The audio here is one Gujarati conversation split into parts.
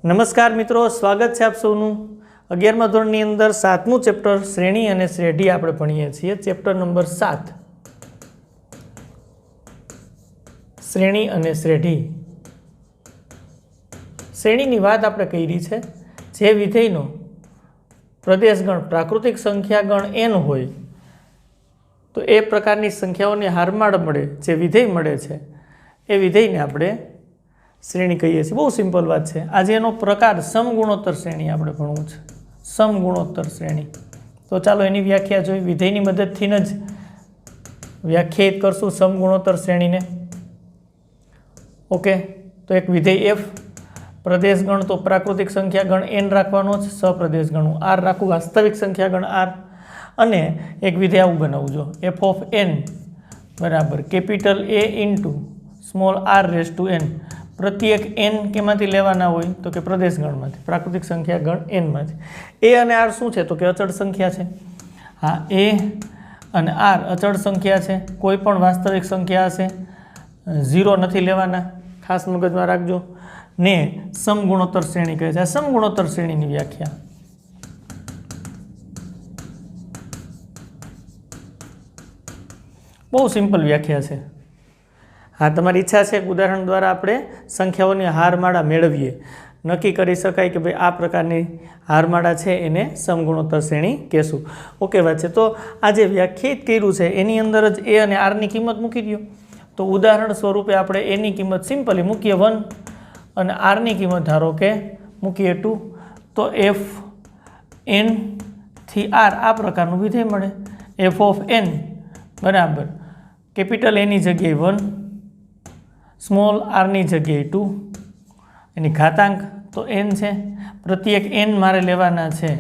नमस्कार मित्रों, स्वागत है आप सौનું 11મા ધોરણની અંદર 7મું ચેપ્ટર શ્રેણી અને શ્રેઢી આપણે ભણીએ છીએ। ચેપ્ટર નંબર 7 શ્રેણી અને શ્રેઢી। શ્રેણીની વાત આપણે કરી છે। જે વિધેયનો પ્રદેશગણ પ્રાકૃતિક સંખ્યાગણ n હોય તો એ પ્રકારની સંખ્યાઓને હારમાળ મળે જે વિધેય મળે છે એ વિધેયને આપણે श्रेणी कहीए छीए। बहुत सिंपल बात है। आज एनो प्रकार समगुणोत्तर श्रेणी आपणे भणવું છે। समगुणोत्तर श्रेणी तो चालो एनी व्याख्या जोई। विधेयनी मददथी ज व्याख्यायित करशुं समगुणोत्तर श्रेणी ने। ओके, तो एक विधेय एफ, प्रदेशगण तो प्राकृतिक संख्यागण एन राखवानो ज, सप्रदेशगण आर राखुं, वास्तविक संख्यागण आर, अने एक विधेय आवुं बनावजो एफ ऑफ एन बराबर capital A into small R raise to N. प्रत्येक एन केमांथी लेवाना होय तो कि प्रदेशगणमांथी, प्राकृतिक संख्यागण एन मांथी। ए अने आर शुं छे तो कि अचल संख्या छे। हाँ, ए अने आर अचल संख्या छे। कोईपण वास्तविक संख्या हशे जीरो नथी लेवाना, खास मगजमां राखजो ने। समगुणोत्तर श्रेणी कहे छे। समगुणोत्तर श्रेणीनी व्याख्या बहुत सिंपल व्याख्या छे। हाँ, तमारी इच्छा है उदाहरण द्वारा आपणे संख्याओनी हारमाळा मेळवीए, नक्की करी शकाय कि भाई आ प्रकारनी हारमाळा छे एने समगुणोत्तर श्रेणी कहेशुं। ओके बात है। तो आ जे व्याख्यायित कर्युं छे एनी अंदर ज ए अने आर नी किंमत मूकी दो। तो उदाहरण स्वरूपे आपणे ए नी किंमत सिम्पली मूकीए 1 अने आर नी किंमत धारो के मूकीए 2। तो एफ एन थी आर आ प्रकारनुं विधेय मळे। एफ ऑफ एन बराबर कैपिटल ए नी जग्याए 1, स्मॉल आर नी जगह 2, एनी घातांक तो एन है। प्रत्येक एन मारे लेवाना है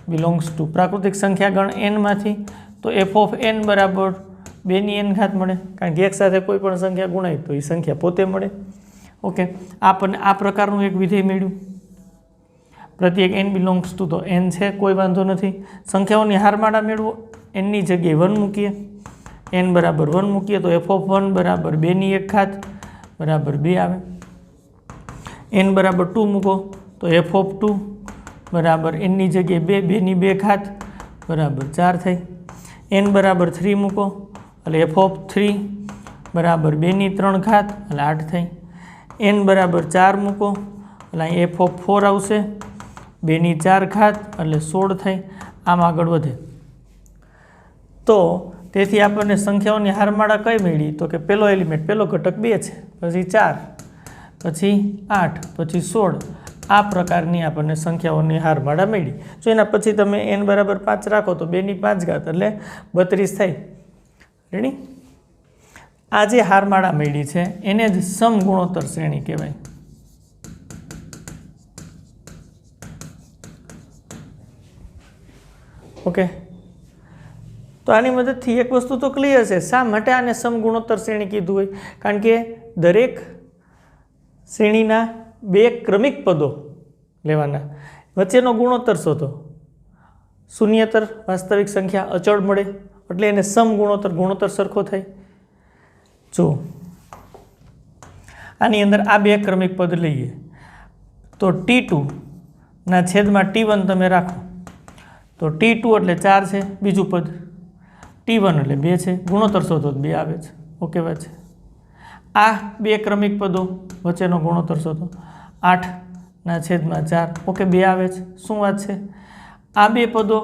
बिलोंग्स टू प्राकृतिक संख्यागण एन मांथी। तो एफ ऑफ एन बराबर 2 नी एन घात मळे, कारण कि एक साथे कोईपण संख्या गुणाय तो ए संख्या पोते मळे। ओके, आपने आ प्रकारनुं एक विधेय मळ्युं। प्रत्येक एन बिलोंग्स टू तो एन है, कोई वांधो नथी। संख्याओनी हारमाळा मेळवो, एन नी जगह 1 मूकीए, एन बराबर 1 मूकीए तो एफ ऑफ 1 बराबर 2 नी 1 घात बराबर 2 आवे। एन बराबर 2 मूको तो एफ ऑफ 2 बराबर एन नी जगह 2 नी 2 घात बराबर 4 थई। एन बराबर 3 मूको એટલે एफ ऑफ 3 बराबर 2 नी 3 घात એટલે 8 थई। एन बराबर 4 मूको એટલે एफ ऑफ 4 आवशे, 2 नी 4 घात એટલે 16 थई। आम आगळ वधे तो तेथी आपने संख्याओनी हारमाळा कई मळी तो कि पहलो एलिमेंट पहलो घटक 2 है, पछी 4, पछी 8, पछी 16 आ प्रकारनी आपने संख्याओनी हारमाळा मळी। जो एना पछी तमे एन बराबर 5 राखो तो 2 नी 5 घात एटले 32 थाय। रेडी? आ जे हारमाळा मळी छे एने ज समगुणोत्तर श्रेणी कहेवाय। ओके, तो आनी मददथी एक वस्तु तो क्लियर है। शा माटे आने समगुणोत्तर श्रेणी कीधुं होय? कारण के दरेक श्रेणीना 2 क्रमिक पदों लेवाना, वच्चेनो गुणोत्तर शोधो। शून्यतर वास्तविक संख्या अचल मळे एटले एने समगुणोत्तर, गुणोत्तर सरखो थाय। जो आनी अंदर आ 2 क्रमिक पद लईए तो T2 ना छेदमां T1 तमे राखो तो T2 एटले 4 छे, बीजुं पद T1 एटले 2 छे, गुणोत्तर शोधो तो 2 आवे छे। ओके बात छे। आ 2 क्रमिक पदों वच्चेनो गुणोत्तर शोधो, 8 ना छेदमां 4। ओके, 2 आवे छे। शुं वात छे? आ 2 पदों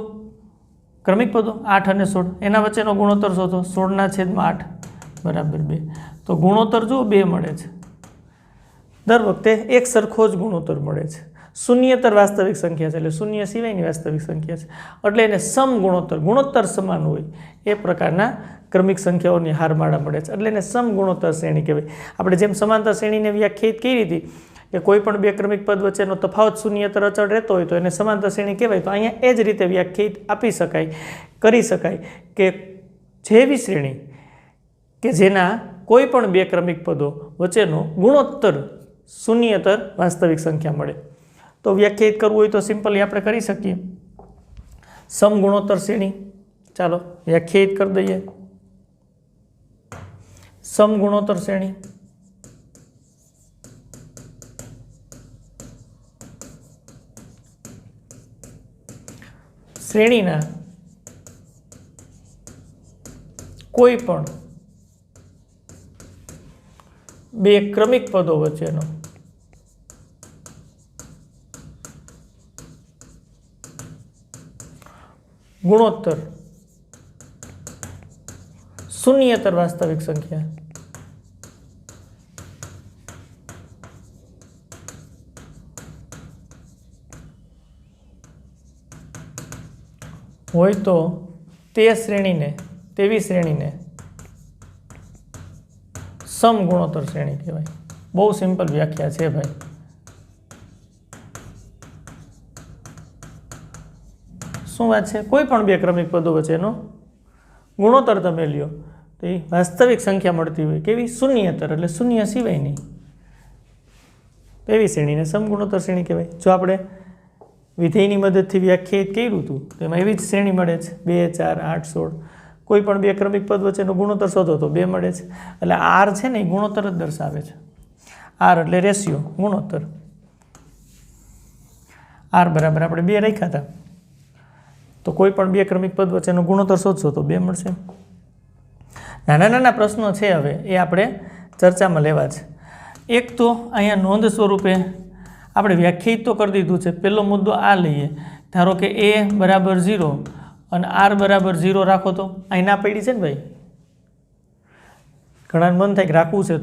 क्रमिक पदों 8 अने 16 एना वच्चेनो गुणोत्तर शोधो, 16 ना छेदमां 8 बराबर 2। तो गुणोत्तर जो 2 मळे छे, दर वखते एक सरखो ज गुणोत्तर मळे छे। शून्यतर वास्तविक संख्या है एटले शून्य सिवायनी वास्तविक संख्या है एटले एने समगुणोत्तर, गुणोत्तर समान होय ए प्रकारना क्रमिक संख्याओनी हारमाळा मळे छे एटले एने समगुणोत्तर श्रेणी कहेवाय। आपणे जेम समांतर श्रेणीने व्याख्यायित करी हती कि कोईपण 2 क्रमिक पद वच्चेनो तफावत शून्यतर अचल रहेतो होय तो एने समांतर श्रेणी कहेवाय। तो अहींया ए ज रीते व्याख्यायित आपी शकाय, करी शकाय के जेवी श्रेणी के जेना कोईपण 2 क्रमिक पदों वच्चेनो गुणोत्तर शून्यतर वास्तविक संख्या मळे। तो व्याख्यायित करवुं होय तो सिम्पली आपणे करी शकीए। समगुणोत्तर श्रेणी चालो व्याख्यायित कर दईए। समगुणोत्तर श्रेणी શ્રેણીના કોઈ પણ બે ક્રમિક પદો વચ્ચેનો ગુણોત્તર શૂન્યેતર વાસ્તવિક સંખ્યા હોય તો તેવી શ્રેણીને સમગુણોત્તર શ્રેણી કહેવાય. બહુ સિમ્પલ વ્યાખ્યા છે ભાઈ. શું વાત છે? કોઈ પણ બે ક્રમિક પદો વચ્ચેનો ગુણોત્તર તમે લ્યો તો એ વાસ્તવિક સંખ્યા મળતી હોય. કેવી? શૂન્યેતર, એટલે શૂન્ય સિવાયની. એવી શ્રેણીને સમગુણોત્તર શ્રેણી કહેવાય. જો આપણે વિધેયની મદદથી વ્યાખ્યાયિત કર્યું હતું તો એમાં એવી જ શ્રેણી મળે છે. 2, 4, 8, 16. કોઈ પણ બે ક્રમિક પદ વચ્ચેનો ગુણોત્તર શોધો તો 2 મળે છે. એટલે આર છે ને એ ગુણોત્તર જ દર્શાવે છે. આર એટલે રેશિયો, ગુણોત્તર. આર બરાબર આપણે 2 રાખ્યા હતા તો કોઈ પણ બે ક્રમિક પદ વચ્ચેનો ગુણોત્તર શોધશો તો 2 મળશે. નાના નાના પ્રશ્નો છે હવે એ આપણે ચર્ચામાં લેવા છે. એક તો અહીંયા નોંધ સ્વરૂપે આપણે વ્યાખ્યાયિત તો કરી દીધું છે. પહેલો મુદ્દો આ લઈએ, ધારો કે a બરાબર 0 અને r બરાબર 0 રાખો તો અહીં ના પડી છે ને ભાઈ. ઘણા મન થાય કે રાખવું છે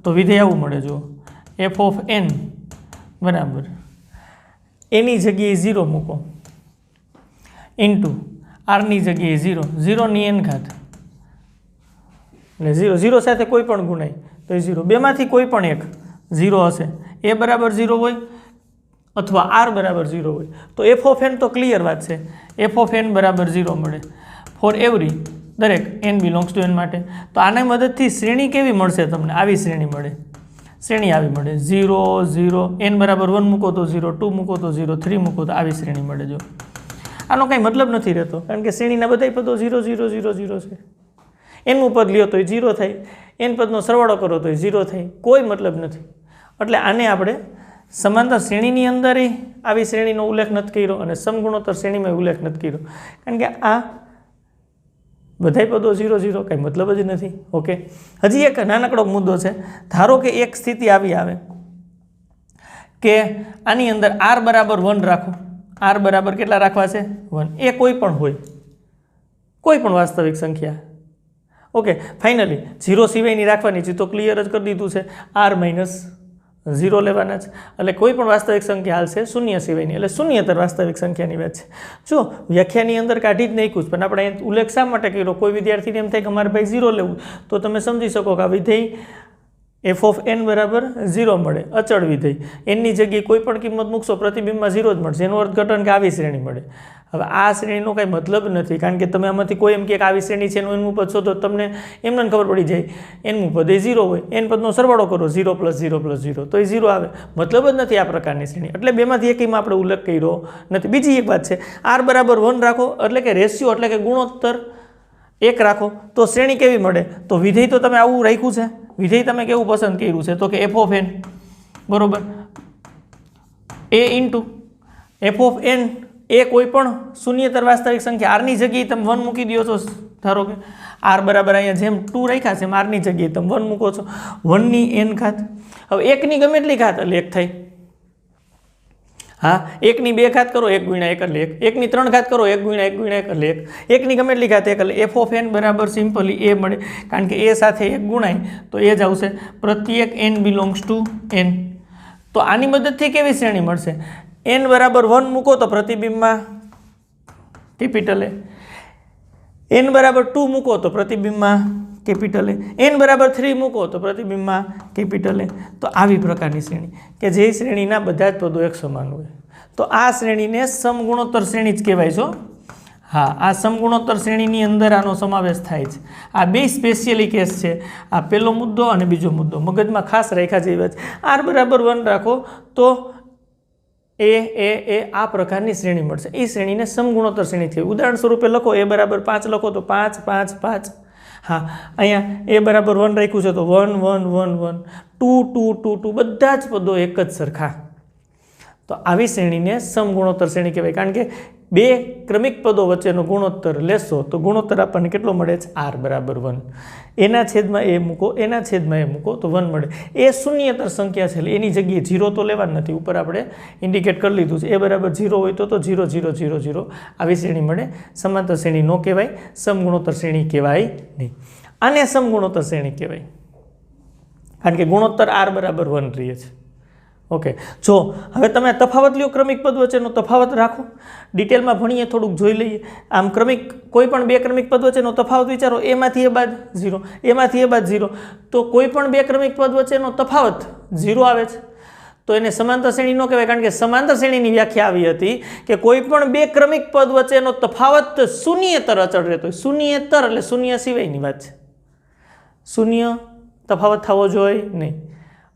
તો વિધેય આવું મળે. જો f ઓફ n બરાબર એની જગ્યાએ 0 મૂકો ઇન્ટુ આરની જગ્યાએ 0 ની n ઘાત એટલે 0 સાથે કોઈ પણ ગુણાય તો એ 0. બેમાંથી કોઈ પણ એક 0 હશે. a બરાબર 0 હોય અથવા r બરાબર 0 હોય તો f ઓફ n તો ક્લિયર વાત છે. f ઓફ n બરાબર 0 મળે ફોર એવરી દરેક n બિલોંગ્સ ટુ n માટે. તો આના મદદથી શ્રેણી કેવી મળશે તમને? આવી શ્રેણી મળે. શ્રેણી આવી મળે 0 0 n બરાબર 1 મૂકો તો 0, 2 મૂકો તો 0, 3 મૂકો તો આવી શ્રેણી મળે. જો આનો કંઈ મતલબ નથી રહેતો કારણ કે શ્રેણીના બધા પદો 0 0 0 0 છે. એનું પદ લ્યો તો એ 0 થાય, n પદનો સરવાળો કરો તો એ 0 થાય. કોઈ મતલબ નથી. એટલે આને આપણે સમાંતર શ્રેણીની અંદર આવી શ્રેણીનો ઉલ્લેખ નથી કર્યો અને સમગુણોત્તર શ્રેણીમાં ઉલ્લેખ નથી કર્યો કારણ કે આ બધા પદો 0 0 કંઈ મતલબ જ નથી. ઓકે, હજી એક નાનકડો મુદ્દો છે. ધારો કે એક સ્થિતિ આવી આવે કે આની અંદર r બરાબર 1 રાખો. r બરાબર કેટલા રાખવા છે? 1. એ કોઈ પણ હોય, કોઈ પણ વાસ્તવિક સંખ્યા. ઓકે, ફાઇનલી 0 સિવાયની રાખવાની છે તો ક્લિયર જ કરી દીધું છે. r માઇનસ 0 લેવાના છે એટલે કોઈ પણ વાસ્તવિક સંખ્યા હાલશે શૂન્ય સિવાયની, એટલે શૂન્યેતર વાસ્તવિક સંખ્યાની વાત છે. જો વ્યાખ્યાની અંદર કાઢી જ નાખ્યું પણ આપણે ઉલ્લેખ શા માટે કર્યો? કોઈ વિદ્યાર્થીને એમ થાય કે અમારે ભાઈ 0 લેવું તો તમે સમજી શકો કે આ વિધેય f ઓફ n બરાબર 0 મળે, અચળ વિધેય. એની જગ્યાએ કોઈ પણ કિંમત મૂકશો પ્રતિબિંબમાં 0 જ મળશે. એનું અર્થઘટન કે આવી શ્રેણી મળે. હવે આ શ્રેણીનો કાંઈ મતલબ નથી કારણ કે તમે આમાંથી કોઈ એમ કે આવી શ્રેણી છે એનું એનું પદ શોધો તમને એમને ખબર પડી જાય એનું પદ એ 0 હોય. n પદનો સરવાળો કરો 0 + 0 + 0 તો એ 0 આવે. મતલબ જ નથી આ પ્રકારની શ્રેણી. એટલે બેમાંથી એકમાં આપણે ઉલ્લેખ કર્યો નથી. બીજી એક વાત છે, r બરાબર 1 રાખો એટલે કે રેશિયો એટલે કે ગુણોત્તર 1 રાખો તો શ્રેણી કેવી મળે? તો વિધેય તો તમે આવું રાખ્યું છે. વિધેય તમે કેવું પસંદ કર્યું છે? તો કે f ઓફ n બરોબર a into f of n એ કોઈ પણ શૂન્યેતર વાસ્તવિક સંખ્યા r ની જગ્યાએ તમે 1 મૂકી દો છો. ધારો કે r બરાબર અહીંયા જેમ 2 રાખ્યા છે એમ r ની જગ્યાએ તમે 1 મૂકો છો. 1 ની n ઘાત. હવે 1 ની ગમે એટલી ઘાત એટલે 1 થાય. હા, 1 ની 2 ઘાત કરો 1 × 1 એટલે 1. 1 ની 3 ઘાત કરો 1 × 1 × 1 એટલે 1. 1 ની ગમે એટલી ઘાત 1 એટલે f ઓફ n બરાબર સિમ્પલી a મળે કારણ કે a સાથે 1 ગુણાય તો એ જ આવશે. પ્રત્યેક n બિલોંગ્સ ટુ n. તો આની મદદથી કેવી શ્રેણી મળશે? n બરાબર 1 મૂકો તો પ્રતિબિંબમાં કેપિટલ a, n બરાબર 2 મૂકો તો પ્રતિબિંબમાં કેપિટલ a, n બરાબર 3 મૂકો તો પ્રતિબિંબમાં કેપિટલ a. તો આવી પ્રકારની શ્રેણી કે જે શ્રેણીના બધા જ પદો એક સમાન હોય તો આ શ્રેણીને સમગુણોત્તર શ્રેણી જ કહેવાય છે. હા, આ સમગુણોત્તર શ્રેણીની અંદર આનો સમાવેશ થાય છે. આ બે સ્પેશિયલી કેસ છે. આ પહેલો મુદ્દો અને બીજો મુદ્દો મગજમાં ખાસ રાખ્યા જેવી વાત. r બરાબર 1 રાખો તો એ આ પ્રકારની શ્રેણી મળશે. એ શ્રેણીને સમગુણોત્તર શ્રેણી થઈ. ઉદાહરણ સ્વરૂપે લખો a બરાબર 5 લખો તો 5 5 5. હા, અહીંયા a બરાબર 1 રાખ્યું છે તો 1 1 1 1 2 2 2 2 બધા જ પદો એક જ સરખા. તો આવી શ્રેણીને સમગુણોત્તર શ્રેણી કહેવાય કારણ કે બે ક્રમિક પદો વચ્ચેનો ગુણોત્તર લેશો તો ગુણોત્તર આપણને કેટલો મળે છે? r બરાબર 1. એના છેદમાં એ મૂકો, એના છેદમાં એ મૂકો તો 1 મળે. એ શૂન્યતર સંખ્યા છે એટલે એની જગ્યાએ 0 તો લેવાનું નથી, ઉપર આપણે ઇન્ડિકેટ કરી લીધું છે. એ બરાબર 0 હોય તો 0 0 0 0 આવી શ્રેણી મળે. સમાંતર શ્રેણી ન કહેવાય, સમગુણોત્તર શ્રેણી કહેવાય નહીં. આને સમગુણોત્તર શ્રેણી કહેવાય કારણ કે ગુણોત્તર r બરાબર 1 રહે છે. ઓકે, જો હવે તમે તફાવત લ્યો, ક્રમિક પદ વચ્ચેનો તફાવત રાખો, ડિટેલમાં ભણીએ, થોડુંક જોઈ લઈએ. આમ કોઈ પણ બે ક્રમિક પદ વચ્ચેનો તફાવત વિચારો, એમાંથી એ બાદ 0, એમાંથી એ બાદ 0, તો કોઈ પણ બે ક્રમિક પદ વચ્ચેનો તફાવત 0 આવે છે તો એને સમાંતર શ્રેણી ન કહેવાય. કારણ કે સમાંતર શ્રેણીની વ્યાખ્યા આવી હતી કે કોઈ પણ બે ક્રમિક પદ વચ્ચેનો તફાવત શૂન્યતર અચળ રહેતો હોય. શૂન્યતર એટલે શૂન્ય સિવાયની વાત છે, શૂન્ય તફાવત થવો જોઈએ નહીં.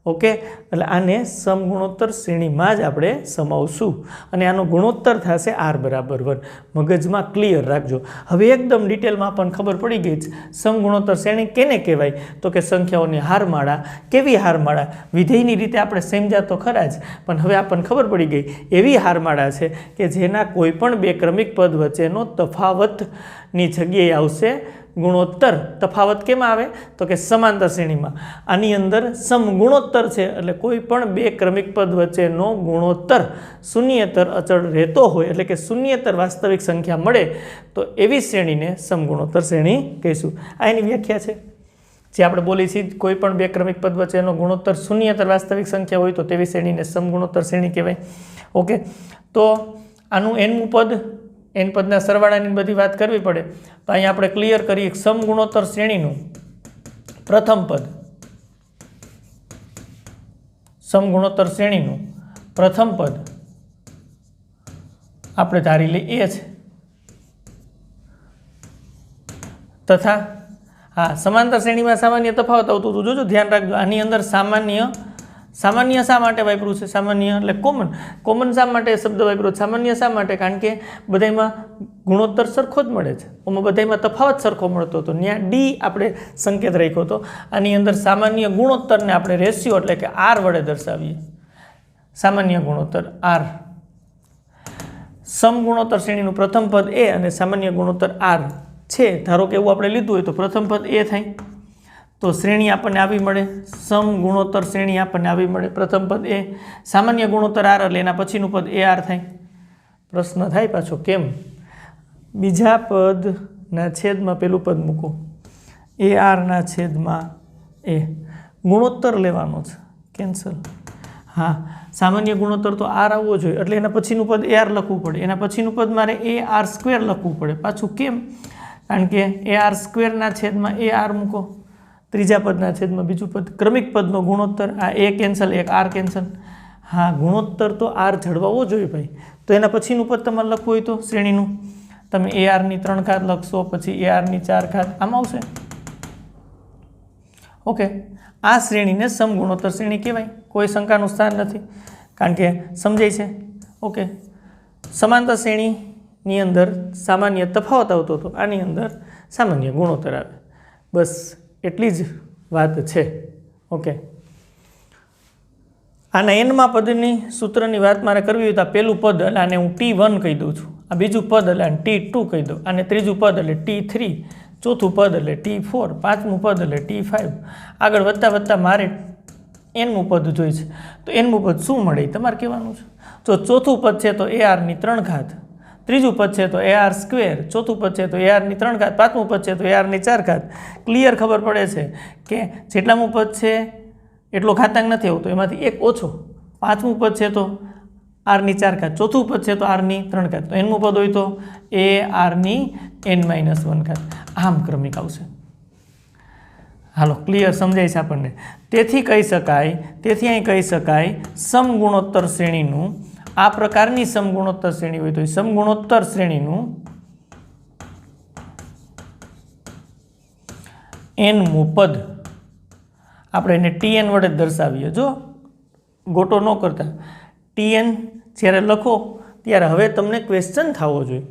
ઓકે, એટલે આને સમગુણોત્તર શ્રેણીમાં જ આપણે સમાવશું અને આનો ગુણોત્તર થશે r બરાબર 1. મગજમાં ક્લિયર રાખજો. હવે એકદમ ડિટેલમાં આપણને ખબર પડી ગઈ છે સમગુણોત્તર શ્રેણી કેને કહેવાય, તો કે સંખ્યાઓની હારમાળા. કેવી હારમાળા? વિધેયની રીતે આપણે સમજ્યા તો ખરા જ, પણ હવે આપણને ખબર પડી ગઈ એવી હારમાળા છે કે જેના કોઈ પણ બે ક્રમિક પદ વચ્ચેનો તફાવતની જગ્યાએ આવશે ગુણોત્તર. તફાવત કેમાં આવે તો કે સમાંતર શ્રેણીમાં. આની અંદર સમગુણોત્તર છે એટલે કોઈ પણ બે ક્રમિક પદ વચ્ચેનો ગુણોત્તર શૂન્યતર અચળ રહેતો હોય એટલે કે શૂન્યતર વાસ્તવિક સંખ્યા મળે તો એવી શ્રેણીને સમગુણોત્તર શ્રેણી કહીશું. આ એની વ્યાખ્યા છે જે આપણે બોલી છીએ. કોઈ પણ બે ક્રમિક પદ વચ્ચેનો ગુણોત્તર શૂન્યતર વાસ્તવિક સંખ્યા હોય તો તેવી શ્રેણીને સમગુણોત્તર શ્રેણી કહેવાય. ઓકે, તો આનું nમું પદ, n પદના સરવાળાની બધી વાત કરવી પડે તો અહીંયા આપણે ક્લિયર કરીએ. સમગુણોત્તર શ્રેણીનું પ્રથમ પદ, સમગુણોત્તર શ્રેણીનું પ્રથમ પદ આપણે ધારી લઈએ એ છે. તથા હા, સમાંતર શ્રેણીમાં સામાન્ય તફાવત આવતું હતું. જોજો, ધ્યાન રાખજો. આની અંદર સામાન્ય શા માટે વાપર્યું છે? સામાન્ય એટલે કોમન શા માટે શબ્દ વાપર્યો? સામાન્ય શા માટે? કારણ કે બધામાં ગુણોત્તર સરખો જ મળે છે, ઓમાં બધામાં તફાવત સરખો મળતો હતો. ત્યાં ડી આપણે સંકેત રાખ્યો હતો. આની અંદર સામાન્ય ગુણોત્તરને આપણે રેશિયો એટલે કે r વડે દર્શાવીએ. સામાન્ય ગુણોત્તર r. સમગુણોત્તર શ્રેણીનું પ્રથમ પદ એ અને સામાન્ય ગુણોત્તર r છે. ધારો કે એવું આપણે લીધું હોય તો પ્રથમ પદ એ થાય તો શ્રેણી આપણને આવી મળે. સમગુણોત્તર શ્રેણી આપણને આવી મળે. પ્રથમ પદ એ, સામાન્ય ગુણોત્તર r એટલે એના પછીનું પદ એ r થાય. પ્રશ્ન થાય પાછો કેમ? બીજા પદના છેદમાં પેલું પદ મૂકો, એ r ના છેદમાં એ. ગુણોત્તર લેવાનો છે, કેન્સલ. હા, સામાન્ય ગુણોત્તર તો r આવવો જોઈએ એટલે એના પછીનું પદ એ r લખવું પડે. એના પછીનું પદ મારે એ r સ્ક્વેર લખવું પડે. પાછું કેમ? કારણ કે એ r સ્ક્વેરના છેદમાં એ r મૂકો, ત્રીજા પદના છેદમાં બીજું પદ. ક્રમિક પદનો ગુણોત્તર, આ એ કેન્સલ, એક r કેન્સલ. હા, ગુણોત્તર તો r જળવાવો જોઈએ ભાઈ. તો એના પછીનું પદ તમારે લખવું હોય તો શ્રેણીનું તમે એ r ની 3 ઘાત લખશો, પછી એ r ની 4 ઘાત, આમ આવશે. ઓકે, આ શ્રેણીને સમગુણોત્તર શ્રેણી કહેવાય. કોઈ શંકાનું સ્થાન નથી કારણ કે સમજાય છે. ઓકે, સમાંતર શ્રેણીની અંદર સામાન્ય તફાવત આવતો હતો, આની અંદર સામાન્ય ગુણોત્તર આવે. બસ એટલી જ વાત છે. ઓકે, આના nમા પદની સૂત્રની વાત મારે કરવી હોય તો આ પહેલું પદ એટલે આને હું T1 કહી દઉં છું, આ બીજું પદ એટલે આને T2 કહી દઉં, આને ત્રીજું પદ એટલે T3, ચોથું પદ એટલે T4, પાંચમું પદ એટલે T5. આગળ વધતા વધતા મારે nમું પદ જોઈ છે તો nમું પદ શું મળે એ તમારે કહેવાનું છે. તો ચોથું પદ છે તો ar ની 3 ઘાત, ત્રીજું પદ છે તો ar સ્ક્વેર, ચોથું પદ છે તો ar ની 3 ઘાત, પાંચમું પદ છે તો ar ની 4 ઘાત. ક્લિયર ખબર પડે છે કે જેટલામું પદ છે એટલો ઘાતાંક નથી આવતો, એમાંથી એક ઓછો. પાંચમું પદ છે તો r ની 4 ઘાત, ચોથું પદ છે તો r ની 3 ઘાત, તો nમું પદ હોય તો ar ની n-1 ઘાત. આમ ક્રમિક આવશે. હાલો, ક્લિયર સમજાય છે આપણને. તેથી અહીં કહી શકાય સમગુણોત્તર શ્રેણીનું, આ પ્રકારની સમગુણોત્તર શ્રેણી હોય તો એ સમગુણોત્તર શ્રેણીનું nમું પદ આપણે એને Tn વડે દર્શાવીએ. જો ગોટો ન કરતા, Tn જ્યારે લખો ત્યારે હવે તમને ક્વેશ્ચન થવો જોઈએ.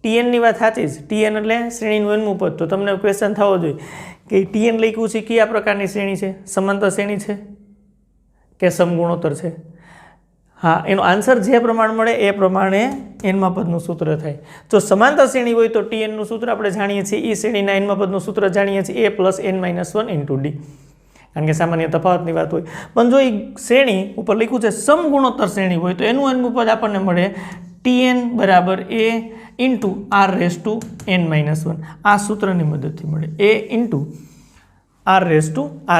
Tnની વાત સાચી જ, Tn એટલે શ્રેણીનું nમું પદ, તો તમને ક્વેશ્ચન થવો જોઈએ કે Tn લખ્યું છે કયા પ્રકારની શ્રેણી છે? સમાંતર શ્રેણી છે કે સમગુણોત્તર છે? હા, એનો આન્સર જે પ્રમાણે મળે એ પ્રમાણે એનમાં પદનું સૂત્ર થાય. જો સમાંતર શ્રેણી હોય તો Tnનું સૂત્ર આપણે જાણીએ છીએ, એ શ્રેણીના એનમાં પદનું સૂત્ર જાણીએ છીએ a + n - 1 × d, કારણ કે સામાન્ય તફાવતની વાત હોય. પણ જો એ શ્રેણી ઉપર લખ્યું છે સમગુણોત્તર શ્રેણી હોય તો એનું એનનું પદ આપણને મળે Tn બરાબર a × r⁻n-1. આ સૂત્રની મદદથી મળે a ×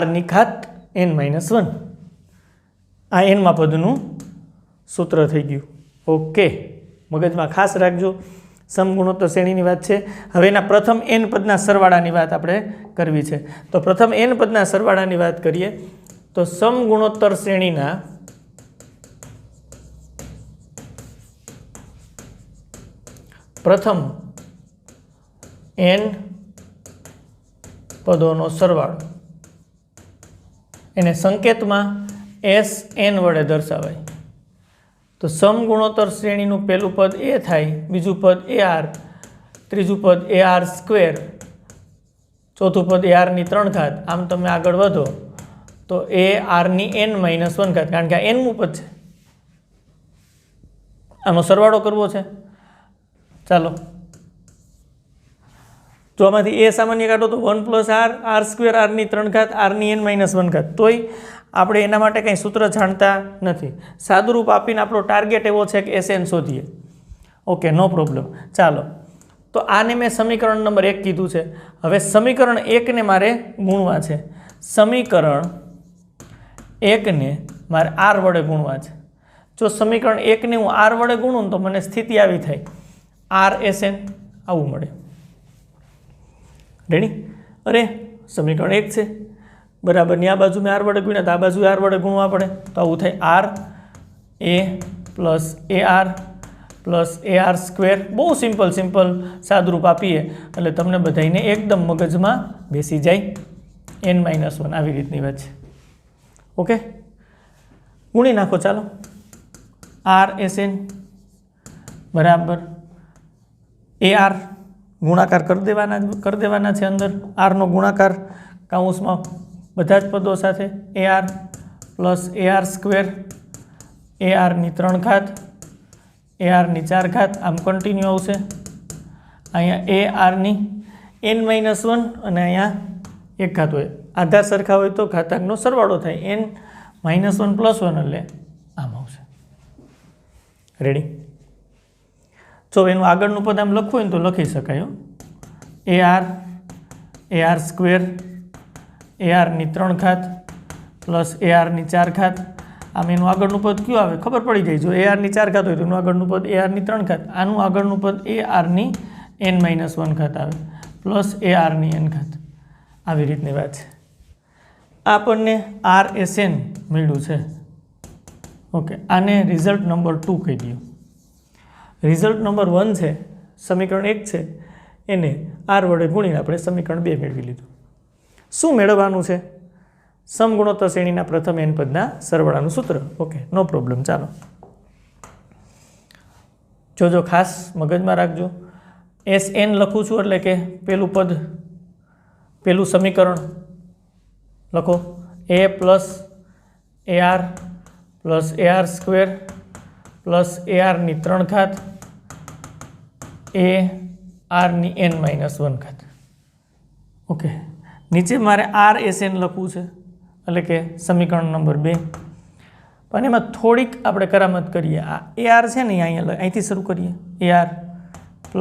r⁻n-1. આ એનમાં પદનું સૂત્ર થઈ ગયું. ઓકે, મગજમાં ખાસ રાખજો, સમગુણોત્તર શ્રેણીની વાત છે. હવે એના પ્રથમ n પદના સરવાળાની વાત આપણે કરવી છે. તો પ્રથમ n પદના સરવાળાની વાત કરીએ તો સમગુણોત્તર શ્રેણીના પ્રથમ n પદોનો સરવાળો એને સંકેતમાં Sn વડે દર્શાવાય. તો સમગુણોત્તર શ્રેણીનું પહેલું પદ a થાય, બીજું પદ ar, ત્રીજું પદ ar², ચોથું પદ ar⁻3. આમ તમે આગળ વધો તો ar⁻n-1, કારણ કે આ nમું પદ છે, આનો સરવાળો કરવો છે. ચાલો, જો આમાંથી a સામાન્ય કાઢો તો 1 + r, r² r⁻3, r⁻n-1. તોય આપણે એના માટે કંઈ સૂત્ર જાણતા નથી. સાદુરૂપ આપીને આપણો ટાર્ગેટ એવો છે કે Sn શોધીએ. ઓકે, નો પ્રોબ્લેમ. ચાલો, તો આને મેં સમીકરણ નંબર 1 કીધું છે. હવે સમીકરણ 1 ને મારે ગુણવા છે. સમીકરણ 1 ને મારે r વડે ગુણવા છે. જો સમીકરણ 1 ને હું r વડે ગુણું તો મને સ્થિતિ આવી થાય r⁻Sn આવું મળે. રેડી? અરે સમીકરણ 1 છે બરાબર, ની આ બાજુ મેં r વડે ગુણ્યા તો આ બાજુ r વડે ગુણવા પડે, તો આવું થાય r a + ar + ar². બહુ સિમ્પલ સાદુરૂપ આપીએ એટલે તમને બધાને એકદમ મગજમાં બેસી જાય. n-1 આવી રીતની વાત છે. ઓકે, ગુણી નાખો. ચાલો, r⁻Sn બરાબર ar, ગુણાકાર કરી દેવાના છે. અંદર rનો ગુણાકાર કૌંસમાં બધા જ પદો સાથે ar + ar², ar⁻3, ar⁻4. આમ કન્ટિન્યુ આવશે. અહીંયા ar⁻n-1 અને અહીંયા 1 હોય. આધાર સરખા હોય તો ઘાતાંકનો સરવાળો થાય, n-1 + 1 એટલે આમ આવશે. રેડી? જો એનું આગળનું પદ આમ લખવું હોય ને તો લખી શકાય. ar, ar², ar⁻3 + ar⁻4. આમ એનું આગળનું પદ કયું આવે ખબર પડી જાય. જો ar⁻4 હોય તો એનું આગળનું પદ ar⁻3, આનું આગળનું પદ ar⁻n-1 આવે પ્લસ ar⁻n. આવી રીતની વાત છે. આપણને r⁻Sn મળ્યું છે. ઓકે, આને રિઝલ્ટ નંબર 2 કહી દો. રિઝલ્ટ નંબર 1 છે, સમીકરણ 1 છે, એને r વડે ગુણીને આપણે સમીકરણ 2 મેળવી લીધું. શું મેળવવાનું છે? સમગુણોત્તર શ્રેણીના પ્રથમ n પદના સરવાળાનું સૂત્ર. ઓકે, નો પ્રોબ્લેમ. ચાલો, જોજો, ખાસ મગજમાં રાખજો. Sn લખું છું એટલે કે પેલું સમીકરણ લખો a + ar + ar² + ar⁻3 ar⁻n-1. Okay, નીચે મારે r⁻Sn લખવું છે એટલે કે સમીકરણ નંબર 2. પણ એમાં થોડીક આપણે કરામત કરીએ. આ ar છે ને અહીંયા અહીંથી શરૂ કરીએ. ar +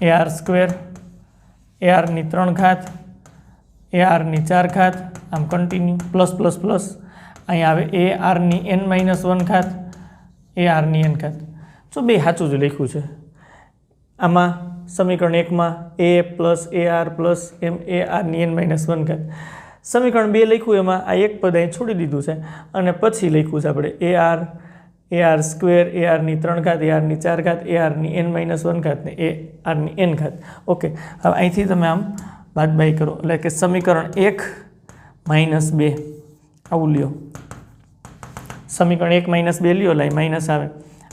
ar², ar⁻3, ar⁻4. આમ કન્ટિન્યુ પ્લસ પ્લસ પ્લસ. અહીંયા આવે ar⁻n-1, ar⁻n. જો બે સાચું જ લખ્યું છે. આમાં સમીકરણ 1માં a + ar + ar⁻n-1. સમીકરણ 2 લખ્યું એમાં આ એક પદ અહીં છોડી દીધું છે અને પછી લખ્યું છે આપણે ar, ar², ar⁻3, ar⁻4, ar⁻n-1 ને ar⁻n. ઓકે, હવે અહીંથી તમે આમ બાદબાકી કરો એટલે કે સમીકરણ 1 - 2 આવું લ્યો. સમીકરણ 1 - 2 લ્યો એટલે માઇનસ આવે,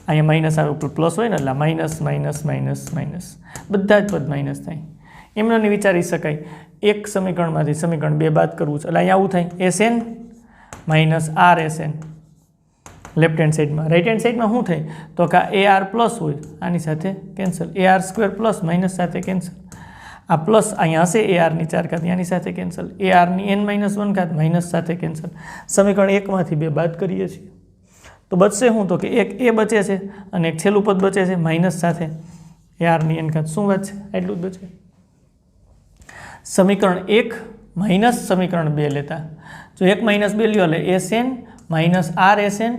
અહીંયા માઇનસ આવે, ઉપર પ્લસ હોય ને એટલે માઇનસ માઇનસ માઇનસ માઇનસ બધા જ પદ માઇનસ થાય. એમને નહીં વિચારી શકાય એક સમીકરણમાંથી સમીકરણ 2 બાદ કરવું છે એટલે અહીંયા આવું થાય Sn - r⁻Sn લેફ્ટ હેન્ડ સાઈડમાં. રાઈટ હેન્ડ સાઈડમાં શું થાય તો કે એ આર પ્લસ હોય આની સાથે cancel, A R square plus minus સાથે કેન્સલ, આ પ્લસ અહીંયા હશે એ આરની 4 ઘાત આની સાથે કેન્સલ, એ આરની n-1 ઘાત માઇનસ સાથે કેન્સલ. સમીકરણ 1 માંથી 2 બાદ કરીએ છીએ તો બચશે શું તો કે એક એ બચે છે અને એક છેલ્લું પદ બચે છે માઇનસ સાથે એ આરની n ઘાત. શું વાત છે? એટલું જ બચે. સમીકરણ 1 માઇનસ સમીકરણ 2 લેતા જો 1 માઇનસ 2 લ્યો એટલે એસએન માઇનસ આર એસએન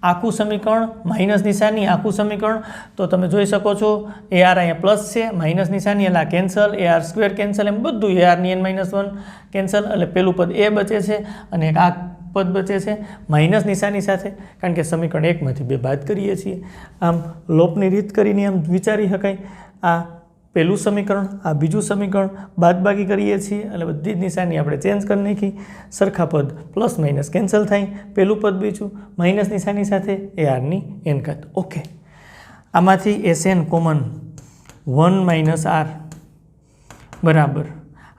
આખું સમીકરણ માઇનસ નિશાની આખું સમીકરણ તો તમે જોઈ શકો છો એ આર અહીંયા પ્લસ છે માઇનસ નિશાની એટલે આ cancel, A R square cancel, એમ બધું એ આરની n-1 કેન્સલ એટલે પેલું પદ એ બચે છે અને એક આ પદ બચે છે માઇનસ નિશાની સાથે કારણ કે સમીકરણ 1 માંથી 2 બાદ કરીએ છીએ. આમ લોપની રીત કરીને આમ વિચારી શકાય આ પહેલું સમીકરણ આ બીજું સમીકરણ બાદબાકી કરીએ છીએ એટલે બધી જ નિશાની આપણે ચેન્જ કરી નાખી, સરખા પદ પ્લસ માઇનસ કેન્સલ થાય, પહેલું પદ બીજું માઇનસ નિશાની સાથે એ આરની n ઘાત. ઓકે, આમાંથી એસએન કોમન 1 માઇનસ આર બરાબર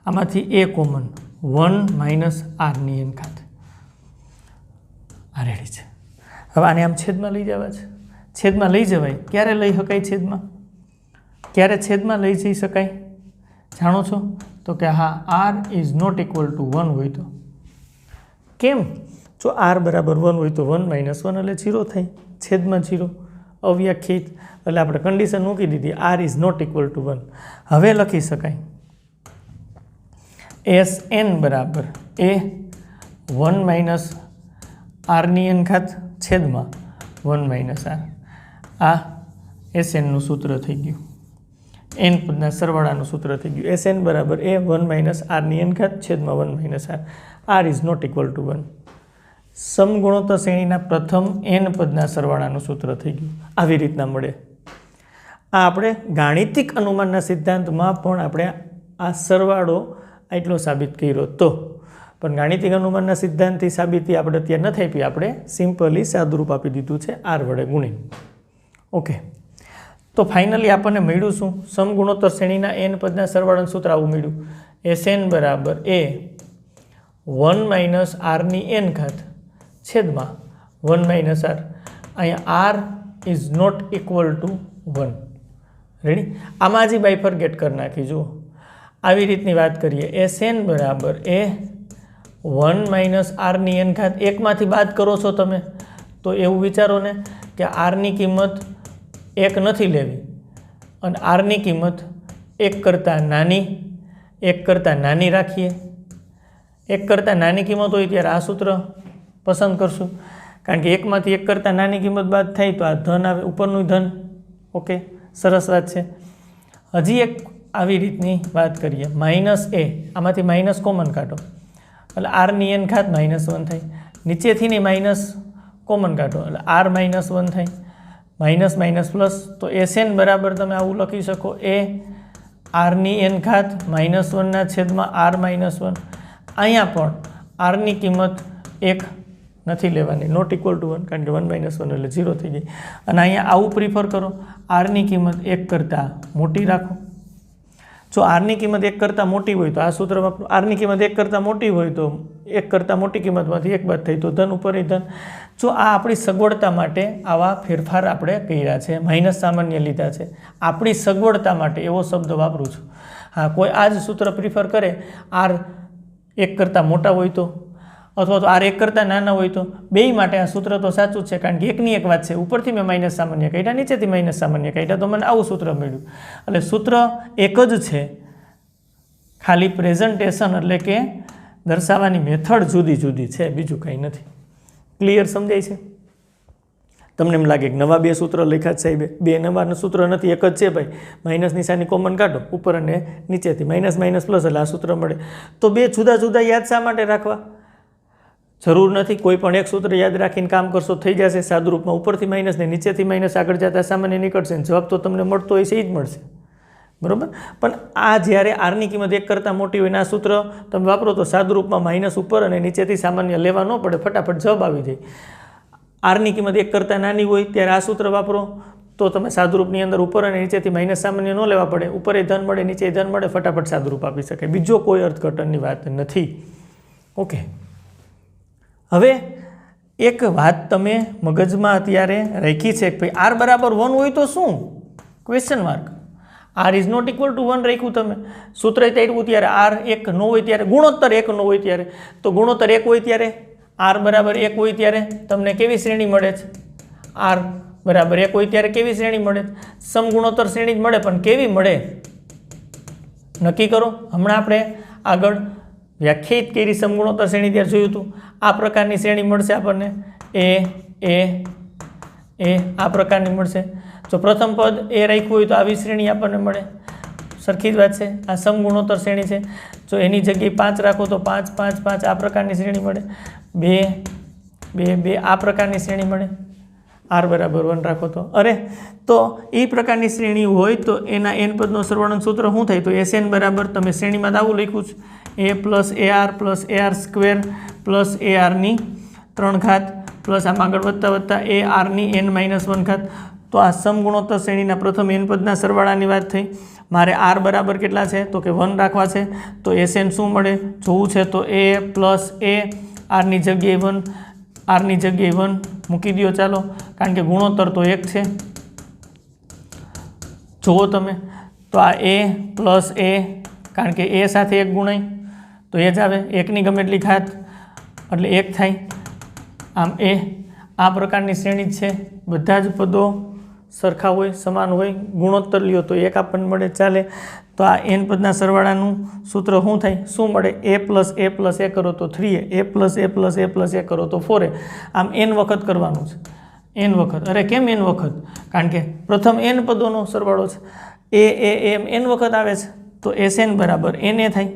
આમાંથી એ કોમન 1 માઇનસ આરની n ઘાત. આ રેડી છે. હવે આને આમ છેદમાં લઈ જવા છે. છેદમાં લઈ જવાય ક્યારે લઈ શકાય? છેદમાં ક્યારે છેદમાં લઈ જઈ શકાય જાણો છો તો કે હા R is not equal to 1 હોય તો. કેમ? જો આર બરાબર 1 હોય તો 1 માઇનસ 1 એટલે 0 થાય, છેદમાં 0 અવ્યાખ્યાયિત એટલે આપણે કન્ડિશન મૂકી દીધી R is not equal to 1. હવે લખી શકાય એસ એન બરાબર એ 1 માઇનસ આરની n ઘાત છેદમાં 1 માઇનસ આર. આ એસ એનનું સૂત્ર થઈ ગયું, n પદના સરવાળાનું સૂત્ર થઈ ગયું. એસ એન બરાબર એ 1 માઇનસ આરની n ઘાત છેદમાં 1 minus R. R is not equal to 1. સમગુણોત્તર શ્રેણીના પ્રથમ n પદના સરવાળાનું સૂત્ર થઈ ગયું. આવી રીતના મળે. આ આપણે ગાણિતિક અનુમાનના સિદ્ધાંતમાં પણ આપણે આ સરવાળો એટલો સાબિત કર્યો તો પણ ગાણિતિક અનુમાનના સિદ્ધાંતથી સાબિતી આપણે અત્યારે નથી આપી, આપણે સિમ્પલી સાદુરૂપ આપી દીધું છે આર વડે ગુણી. ઓકે, તો ફાઇનલી આપણને મળ્યું શું? સમગુણોત્તર શ્રેણીના n પદના સરવાળાનું સૂત્ર આવું મળ્યું. એસએન બરાબર એ 1 માઇનસ આરની n ઘાત છેદમાં 1 માઇનસ આર. અહીંયા R is not equal to 1. Ready? આમાં જ બાયફર્ગેટ કરી નાખી. જુઓ આવી રીતની વાત કરીએ. એસએન બરાબર એ 1 માઇનસ આરની n ઘાત એકમાંથી બાદ કરો છો તમે તો એવું વિચારો ને કે આરની કિંમત 1 નથી લેવી અને આરની કિંમત 1 કરતાં નાની રાખીએ. 1 કરતાં નાની કિંમત હોય ત્યારે આ સૂત્ર પસંદ કરશું કારણ કે 1 માંથી 1 કરતાં નાની કિંમત બાદ થાય તો આ ધન આવે, ઉપરનું ધન. ઓકે, સરસ વાત છે. હજી એક આવી રીતની વાત કરીએ. માઇનસ એ આમાંથી માઇનસ કોમન કાઢો એટલે આરની n ઘાત -1 થાય. નીચેથીની માઇનસ કોમન કાઢો એટલે આર -1 થાય. માઇનસ માઇનસ પ્લસ તો એસએન બરાબર તમે આવું લખી શકો એ આરની n ઘાત -1 છેદમાં આર -1. અહીંયા પણ આરની કિંમત 1 નથી લેવાની, નોટ ઇક્વલ ટુ 1 કારણ કે 1 -1 એટલે 0 થઈ ગઈ. અને અહીંયા આવું પ્રિફર કરો, આરની કિંમત 1 કરતાં મોટી રાખો. જો આરની કિંમત 1 કરતાં મોટી હોય તો આ સૂત્ર વાપરો. આરની કિંમત 1 કરતાં મોટી હોય તો 1 કરતાં મોટી કિંમતમાંથી 1 બાદ થઈ તો ધન ઉપર ધન. જો આ આપણી સગવડતા માટે આવા ફેરફાર આપણે કર્યા છે, માઇનસ સામાન્ય લીધા છે. આપણી સગવડતા માટે એવો શબ્દ વાપરું છું. હા, કોઈ આ જ સૂત્ર પ્રિફર કરે આર 1 કરતાં મોટા હોય તો અથવા તો આર 1 કરતાં નાના હોય તો બેય માટે આ સૂત્ર તો સાચું જ છે કારણ કે એકની એક વાત છે. ઉપરથી મેં માઇનસ સામાન્ય કાઢ્યા, નીચેથી માઇનસ સામાન્ય કાઢ્યા તો મને આવું સૂત્ર મળ્યું. એટલે સૂત્ર એક જ છે, ખાલી પ્રેઝન્ટેશન એટલે કે દર્શાવવાની મેથડ જુદી જુદી છે, બીજું કંઈ નથી. ક્લિયર સમજાય છે? તમને એમ લાગે કે નવા 2 સૂત્ર લખ્યા જ સાહેબે? 2 નવા સૂત્ર નથી, એક જ છે ભાઈ. માઇનસ નિશાની કોમન કાઢો, ઉપર અને નીચેથી માઇનસ માઇનસ પ્લસ એટલે આ સૂત્ર મળે. તો 2 જુદા જુદા યાદ શા માટે રાખવા? જરૂર નથી. કોઈ પણ એક સૂત્ર યાદ રાખીને કામ કરશો થઈ જશે. સાદુરૂપમાં ઉપરથી માઇનસ ને નીચેથી માઇનસ આગળ જતા સામાન્ય નીકળશે ને જવાબ તો તમને મળતો હોય છે એ જ મળશે. બરાબર? પણ આ જ્યારે આરની કિંમત 1 કરતાં મોટી હોય ને આ સૂત્ર તમે વાપરો તો સાદુરૂપમાં માઇનસ ઉપર અને નીચેથી સામાન્ય લેવા ન પડે, ફટાફટ જવાબ આવી જાય. આરની કિંમત 1 કરતાં નાની હોય ત્યારે આ સૂત્ર વાપરો તો તમે સાદુરૂપની અંદર ઉપર અને નીચેથી માઇનસ સામાન્ય ન લેવા પડે, ઉપર એ ધન મળે નીચે ધન મળે, ફટાફટ સાદુરૂપ આપી શકાય. બીજો કોઈ અર્થઘટનની વાત નથી. ઓકે, હવે एक बात तमे मगजमां अत्यारे राखी छे कि आर बराबर 1 होय तो शुं question mark R is not equal to 1 राख्યું તમે सूत्र त्यारे त्यारे आर 1 न होय त्यारे गुणोत्तर 1 न होय त्यारे तो गुणोत्तर 1 होय त्यारे आर बराबर 1 होय त्यारे तमने केवी श्रेणी मळे छे आर बराबर 1 होय त्यारे केवी श्रेणी मळे समगुणोत्तर श्रेणी ज मळे पण केवी मळे नक्की करो हमणां आपणे आगळ व्याख्यायित करी समगुणोत्तर श्रेणी त्यारे जोयुं हतुं आ प्रकारनी श्रेणी मळशे आपणने ए ए ए आ प्रकारनी मळशे जो प्रथम पद ए राख्युं होय तो आवी श्रेणी आपणने मळे सरखी ज वात छे आ समगुणोत्तर श्रेणी छे जो एनी जग्याए 5 राखो तो 5 5 5 आ प्रकारनी श्रेणी मळे 2 2 2 आ प्रकारनी श्रेणी मळे आर बराबर 1 राखो तो अरे तो ए प्रकारनी श्रेणी होय तो एना एन पदनो सरवाळानुं सूत्र शुं थाय तो एस एन बराबर तमे श्रेणीमां आवुं लख्युं छे A plus A R square plus A R नी 3 घात प्लस आम आगळ वधता वधता ए आर नी एन माइनस 1 घात तो आ समगुणोत्तर श्रेणीना प्रथम एन पदना सरवाळानी वात थई मारे आर बराबर केटला छे तो के 1 राखवा छे तो एस एन शुं मळे जोवुं छे तो ए प्लस ए आर नी जग्याए 1 आर नी जग्याए 1 मूकी दो चालो कारण के गुणोत्तर तो 1 छे जुओ तमे तो आ ए प्लस ए कारण के ए साथे 1 गुणाय तो ए ज आवे 1 नी गमे एटली घात एटले 1 थाय आम ए आ प्रकारनी श्रेणी छे बधा ज पदों सरखा होय समान होय गुणोत्तर लियो तो 1 आपणे मळे चाले तो आ एन पदना सरवाळानुं सूत्र शुं थाय शुं मळे ए प्लस ए करो तो 3 ए प्लस ए प्लस ए प्लस ए करो तो 4 आम एन वखत करवानुं छे एन वखत अरे केम एन वखत कारण के प्रथम एन पदोनो सरवाळो छे ए एन वखत आवे छे तो एस एन बराबर एन ए थाय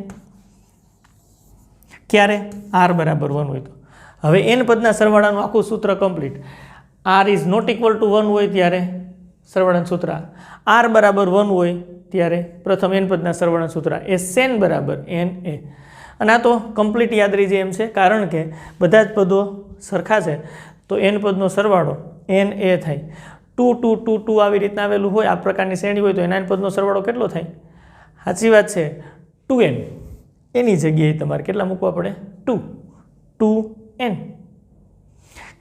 क्यारे आर बराबर 1 होय तो हवे एन पदना सरवाळानुं आखुं सूत्र complete R is not equal to 1 होय त्यारे सरवाळानुं सूत्र आर बराबर 1 होय त्यारे प्रथम एन पदना सरवाळानुं सूत्र एस एन बराबर एन ए अने आ तो कम्प्लीट याद रही जाए एम छे कारण के बधा ज पदों सरखा छे तो एन पदनो सरवाळो एन ए थाय 2 2 2 2 आवी रीतना आवेलुं होय आ प्रकारनी श्रेणी होय तो एना एन पदनो सरवाळो केटलो थाय साची वात छे 2n एनी जग्याए तमारे केटला मूकवा पड़े 2 2n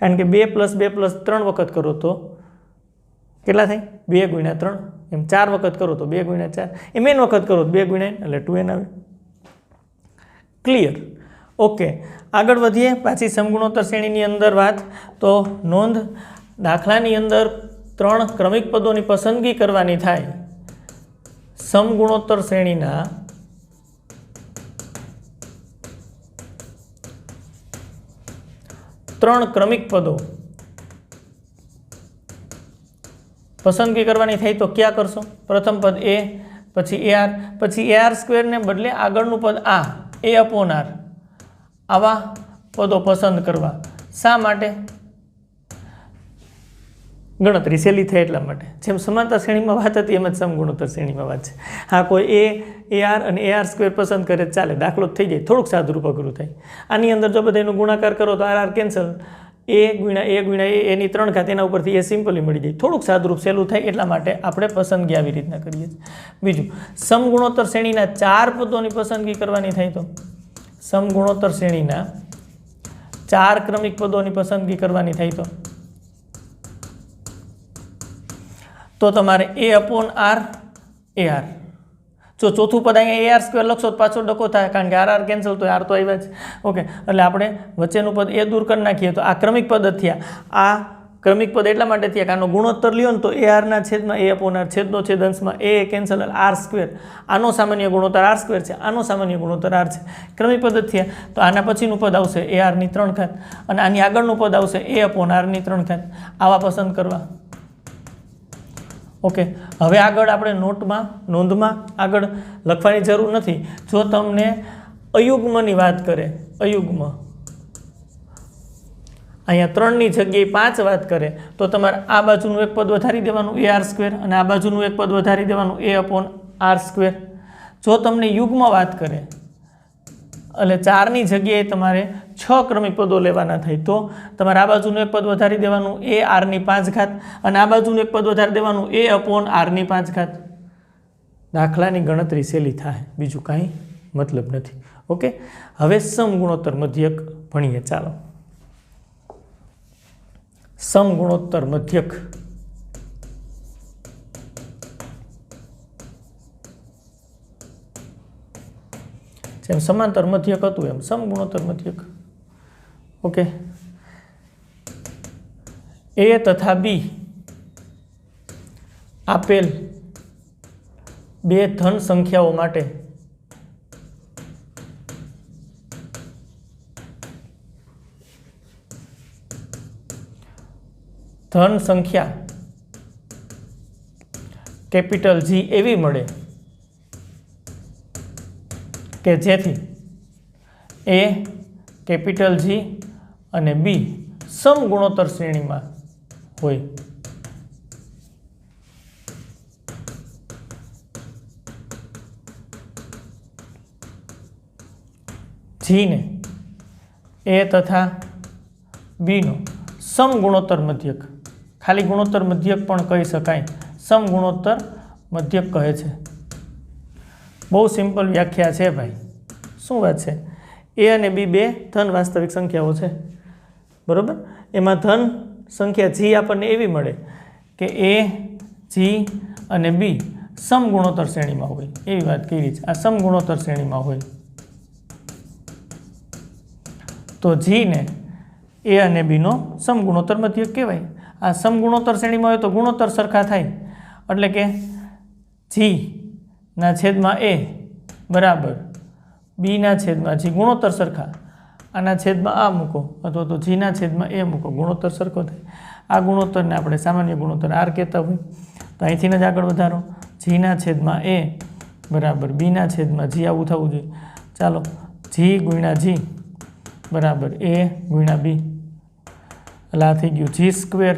कारण के 2 प्लस 3 वखत करो तो केटला थाय 2 गुण्या 3 एम 4 वखत करो तो 2 गुण्या 4 एम n वखत करो 2 गुण्या एटले 2n आवे क्लियर ओके आगळ वधीए पाછી समगुणोत्तर श्रेणीनी अंदर वात तो नोंध दाखलानी अंदर 3 क्रमिक पदोनी पसंदगी करवानी थाय समगुणोत्तर श्रेणीना 3 क्रमिक पदों पसंदगी करवानी थाय तो क्या करशो प्रथम पद ए पछी ए आर स्क्वेर ने बदले आगळनुं पद आ ए अपॉन आर आवा पदों पसंद करवा शा माटे गणतरी सहेली थाय एटला माटे जेम समांतर श्रेणीमां वात हती एम ज समगुणोत्तर श्रेणीमां वात छे हाँ कोई ए आर अने ए आर स्क्वेर पसंद करे चाले दाखलो थई जाय थोड़ुंक सादुरूप अघरूं थाय आनी अंदर जो बधायनो गुणाकार करो तो आर आर केन्सल ए गुण्या ए एनी 3 घात एना उपरथी ए सिम्पली मळी जाय थोड़ुंक सादुरूप सहेलुं थाय एटला माटे आपणे पसंदगी आवी रीतना करीए छीए बीजुं समगुणोत्तर श्रेणीना 4 पदोनी पसंदगी करवानी थाय तो समगुणोत्तर श्रेणीना 4 क्रमिक पदोनी पसंदगी करवानी थाय तो तमारे ए अपॉन आर ए आर जो चौथुं पद अहींया ए आर स्क्वेर लखशो तो पाछो डको थाय कारण के आर आर केन्सल तो आर तो आव्या ज ओके एटले आपणे वच्चेनुं पद ए दूर करी नाखीए तो आ क्रमिक पद थया आ क्रमिक पद एटला माटे थया के आनो गुणोत्तर ल्यो ने तो ए आर ना छेदमां ए अपॉन आर छेदनो छेद अंशमां ए केन्सल आर स्क्वेर आनो सामान्य गुणोत्तर आर स्क्वेर छे आनो सामान्य गुणोत्तर आर छे क्रमिक पद थया तो आना पछीनुं पद आवशे ए आर नी 3 घात अने आनी आगळनुं पद आवशे ए अपॉन आर नी 3 घात आवा पसंद करवा ओके हवे आगळ आपणे नोटमां नोंधमां आगळ लखवानी जरूर नथी जो तमने अयुग्मनी वात करे अयुग्म अहींया 3 नी जग्याए 5 वात करे तो तमारे आ बाजुनुं एक पद वधारी देवानुं ए आर स्क्वेर अने आ बाजुनुं एक पद वधारी देवानुं ए अपॉन आर स्क्वेर जो तमने युग्म वात करे એટલે 4 ની જગ્યાએ તમારે 6 ક્રમિક પદો લેવાના થાય તો તમારે આ બાજુનું એક પદ વધારી દેવાનું a r ની 5 ઘાત અને આ બાજુનું એક પદ વધારી દેવાનું a upon r ની 5 ઘાત દાખલાની ગણતરી સહેલી થાય બીજું કાંઈ મતલબ નથી ઓકે હવે સમગુણોત્તર મધ્યક ભણીએ ચાલો સમગુણોત્તર મધ્યક જેમ સમાંતર મધ્યક હતું એમ સમગુણોત્તર મધ્યક. ઓકે, એ તથા બી આપેલ બે ધન સંખ્યાઓ માટે ધન સંખ્યા કેપિટલ G એવી મળે કે જેથી એ કેપિટલ G અને બી સમગુણોત્તર શ્રેણીમાં હોય. G ને એ તથા બી નો સમગુણોત્તર મધ્યક, ખાલી ગુણોત્તર મધ્યક પણ કહી શકાય, સમગુણોત્તર મધ્યક કહે છે. બહુ સિમ્પલ વ્યાખ્યા છે ભાઈ. શું વાત છે? એ અને બી બે ધન વાસ્તવિક સંખ્યાઓ છે, બરોબર. એમાં ધન સંખ્યા G આપણને એવી મળે કે એ, G અને બી સમગુણોત્તર શ્રેણીમાં હોય, એવી વાત કરી છે. આ સમગુણોત્તર શ્રેણીમાં હોય તો G ને એ અને બી નો સમગુણોત્તર મધ્યક કહેવાય. આ સમગુણોત્તર શ્રેણીમાં હોય તો ગુણોત્તર સરખા થાય, એટલે કે G ના છેદમાં એ બરાબર બી ના છેદમાં G, ગુણોત્તર સરખા. આના છેદમાં આ મૂકો અથવા તો G ના છેદમાં એ મૂકો, ગુણોત્તર સરખો થાય. આ ગુણોત્તરને આપણે સામાન્ય ગુણોત્તર R કહેતા હોય. તો અહીંથી જ આગળ વધારો, G ના છેદમાં એ બરાબર બી ના છેદમાં G આવું થવું જોઈએ. ચાલો, G ગુણ્યા G બરાબર એ ગુણ્યા બી, એટલે આ થઈ ગયું G સ્ક્વેર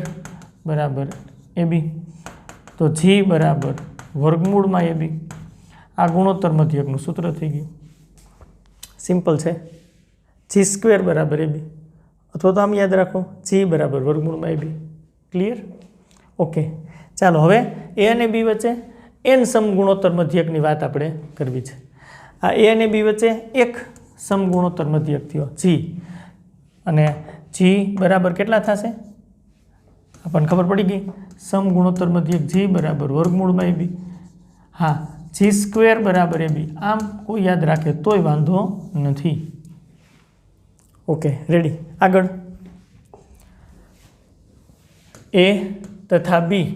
બરાબર એ બી. તો G બરાબર વર્ગમૂળમાં એ બી. આ ગુણોત્તર મધ્યકનું સૂત્ર થઈ ગયું. સિમ્પલ છે. G સ્ક્વેર બરાબર એ બી, અથવા તો આમ યાદ રાખો G બરાબર વર્ગમૂળમાં એ બી. ક્લિયર? ઓકે, ચાલો હવે એ અને બી વચ્ચે n સમગુણોત્તર મધ્યકની વાત આપણે કરવી છે. આ એ અને બી વચ્ચે એક સમગુણોત્તર મધ્યક થયો G, અને G બરાબર કેટલા થશે આપણને ખબર પડી ગઈ. સમગુણોત્તર મધ્યક G બરાબર વર્ગમૂળમાં એ બી. હા, G સ્ક્વેર બરાબર એ બી. આમ કોઈ યાદ રાખે તોય વાંધો નથી. Okay, ready. આગળ, એ તથા બી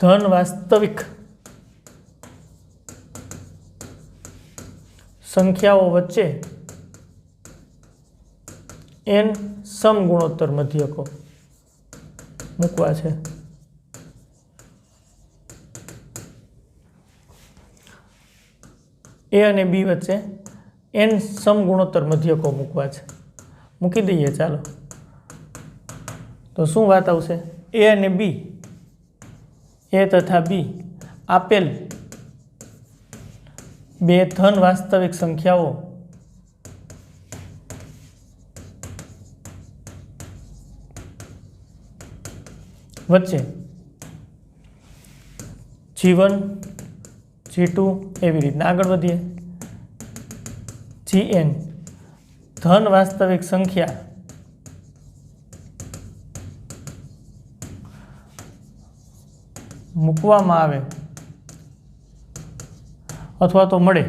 ધન વાસ્તવિક સંખ્યાઓ વચ્ચે n સમગુણોત્તર મધ્યકો મૂકવા છે. એ અને બી વચ્ચે n સમગુણોત્તર મધ્યકો મૂકવા છે. મૂકી દઈએ ચાલો. તો શું વાત આવશે? એ અને બી, એ તથા બી આપેલ બે ધન વાસ્તવિક સંખ્યાઓ વચ્ચે G1 G2 એવી રીતના આગળ વધીએ. Gn ધન વાસ્તવિક સંખ્યા મૂકવામાં આવે અથવા તો મળે,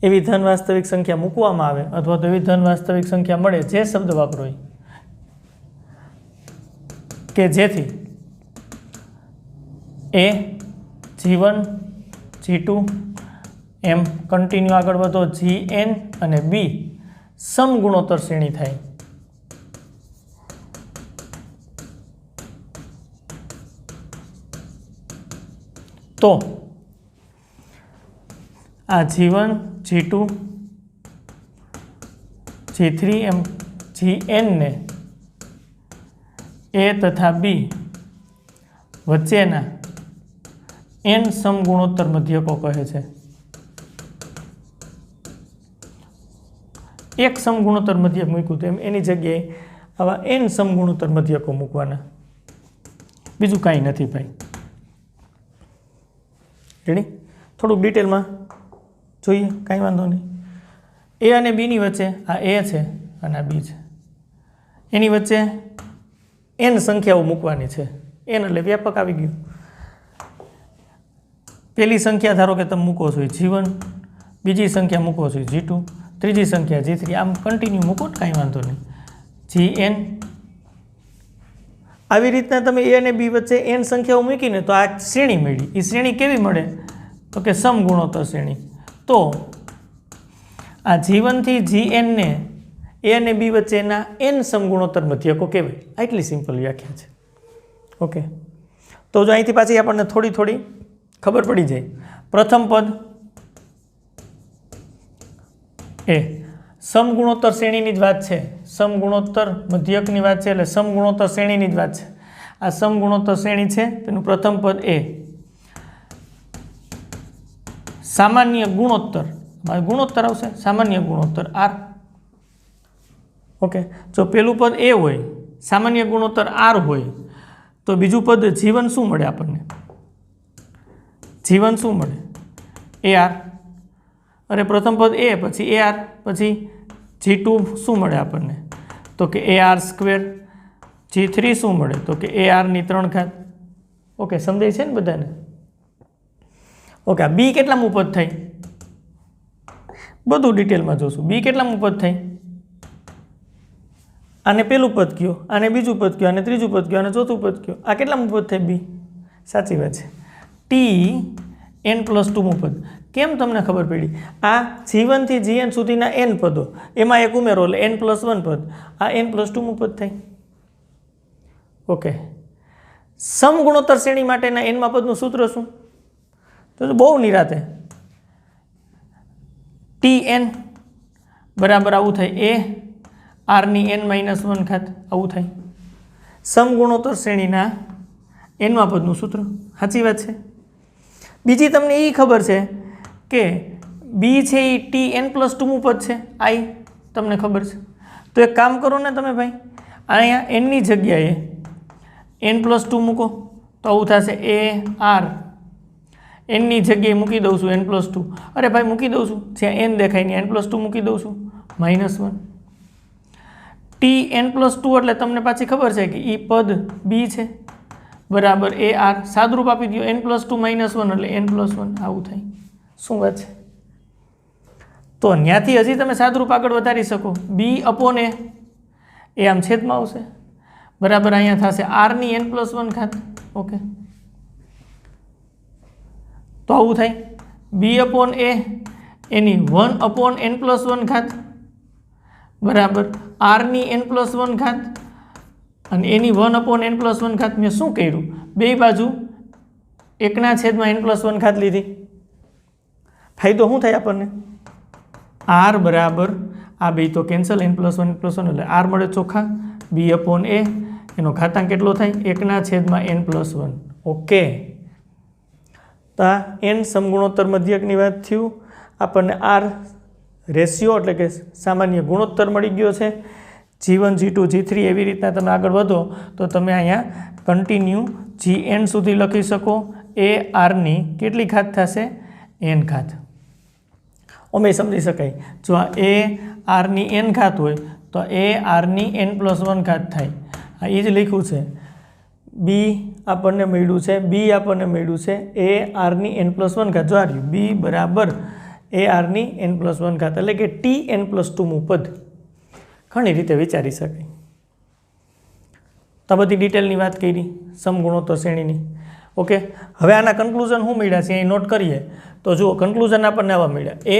એવી ધન વાસ્તવિક સંખ્યા મૂકવામાં આવે અથવા તો એવી ધન વાસ્તવિક સંખ્યા મળે, જે શબ્દ વાપરો કે જેથી એ, G1 G2 એમ કન્ટિન્યુ આગળ વધો, Gn અને બી સમગુણોત્તર શ્રેણી થાય. તો આ G1 G2 G3 એમ Gn ને એ તથા બી વચ્ચેના n સમગુણોત્તર મધ્યકો કહે છે. એક સમગુણોત્તર મધ્યક મૂક્યું તો એની જગ્યાએ આવા n સમગુણોત્તર મધ્યકો મૂકવાના, બીજું કાંઈ નથી ભાઈ. રેડી? થોડુંક ડિટેલમાં જોઈએ, કાંઈ વાંધો નહીં. એ અને બીની વચ્ચે આ એ છે, અને આ બી છે, એની વચ્ચે n સંખ્યાઓ મૂકવાની છે. n એટલે વ્યાપક આવી ગયું. પહેલી સંખ્યા ધારો કે તમે મૂકો છો G1, બીજી સંખ્યા મૂકો છો G2, ત્રીજી સંખ્યા G3, આમ કન્ટિન્યુ મૂકો ને કાંઈ વાંધો નહીં. Gn આવી રીતના તમે a અને b વચ્ચે n સંખ્યાઓ મૂકીને તો આ શ્રેણી મળી. એ શ્રેણી કેવી મળે? તો કે સમગુણોત્તર શ્રેણી. તો આ G1 થી Gn ને a અને b વચ્ચેના n સમગુણોત્તર મધ્યકો કહેવાય. આટલી સિમ્પલ વ્યાખ્યા છે. ઓકે, તો જો અહીંથી પાછી આપણને થોડી થોડી ખબર પડી જાય. પ્રથમ પદ એ સમગુણોત્તર શ્રેણીની જ વાત છે, સમગુણોત્તર મધ્યકની વાત છે, એટલે સમગુણોત્તર શ્રેણીની જ વાત છે. આ સમગુણોત્તર શ્રેણી છે, તેનું પ્રથમ પદ એ સામાન્ય ગુણોત્તર, ગુણોત્તર આવશે સામાન્ય ગુણોત્તર r. ઓકે, જો પેલું પદ એ હોય, સામાન્ય ગુણોત્તર r હોય, તો બીજું પદ G1 શું મળે આપણને? G1 શું મળે? AR. અરે પ્રથમ પદ a, પછી AR, પછી G2 શું મળે આપણને? તો કે AR સ્ક્વેર. G3 શું મળે? તો કે AR ની 3 ઘાત. ઓકે, સમજાય છે ને બધાને? ઓકે, આ બી કેટલામું પદ થાય? બધું ડિટેલમાં જોશું. બી કેટલામું પદ થાય? આને પેલું પદ કયો, આને બીજું પદ કયો, આને ત્રીજું પદ કયો, આને ચોથું પદ કયો. આ કેટલામું પદ થાય? બી. સાચી વાત છે. Tn+2 મું પદ. કેમ તમને ખબર પડી? આ G1 થી Gn સુધીના n પદો, એમાં એક ઉમેરો એટલે n+1 પદ. આ n+2 મું પદ થાય. ઓકે, સમગુણોત્તર શ્રેણી માટેના n માં પદનું સૂત્ર શું? તો બહુ નિરાતે Tn બરાબર આવું થાય a r ની n-1 ઘાત. આવું થાય સમગુણોત્તર શ્રેણીના n માં પદનું સૂત્ર. સાચી વાત છે. બીજી તમને એ ખબર છે કે બી છે એ Tn+2 મું પદ છે, આ તમને ખબર છે. તો એક કામ કરો ને તમે ભાઈ, અહીંયા n ની જગ્યાએ n+2 મૂકો તો આવું થશે AR. n ની જગ્યાએ મૂકી દઉં છું n+2. અરે ભાઈ મૂકી દઉં છું, જ્યાં n દેખાય ને n+2 મૂકી દઉં છું -1. Tn+2 એટલે તમને પાછી ખબર છે કે એ પદ બી છે બરાબર AR. સાદરૂપ આપી દો n+2 -1 એટલે n+1. આવું થાય. શું વાત છે? તો ત્યાંથી હજી તમે સાદરૂપ આગળ વધારી શકો. b/a એ આમ છેદમાં આવશે બરાબર, અહીંયા થશે r ની n+1 ઘાત. ઓકે, તો આવું થાય b/a એની 1/n+1 ઘાત બરાબર r ની n+1 ઘાત અને એની 1/n+1 ઘાત. મેં શું કર્યું? બે બાજુ 1/n+1 ઘાત લીધી. ફાયદો શું થાય આપણને? r બરાબર આ બે તો કેન્સલ, n+1 એટલે r મળે ચોખ્ખા. b/a એનો ઘાતાંક કેટલો થાય? 1/n+1. ઓકે, તો આ n સમગુણોત્તર મધ્યકની વાત થયું. આપણને r રેશિયો એટલે કે સામાન્ય ગુણોત્તર મળી ગયો છે. G1, G2, G3 એવી રીતના તમે આગળ વધો તો તમે અહીંયા કન્ટિન્યુ Gn સુધી લખી શકો. AR ની કેટલી ઘાત થશે? n ઘાત. અમે સમજી શકાય. જો આ AR ની n ઘાત હોય તો AR ની n+1 ઘાત થાય. આ એ જ લખ્યું છે. બી આપણને મળ્યું છે, બી આપણને મળ્યું છે AR ની n+1 ઘાત. જો આવ્યું બી બરાબર AR ની n+1 ઘાત એટલે કે Tn+2 મું પદ. ઘણી રીતે વિચારી શકાય. તો બધી ડિટેલની વાત કરી સમગુણોત્તર શ્રેણીની. ઓકે, હવે આના કન્ક્લુઝન શું મળ્યા છે એ નોટ કરીએ. તો જુઓ, કન્ક્લુઝન આપણને આવા મળ્યા. A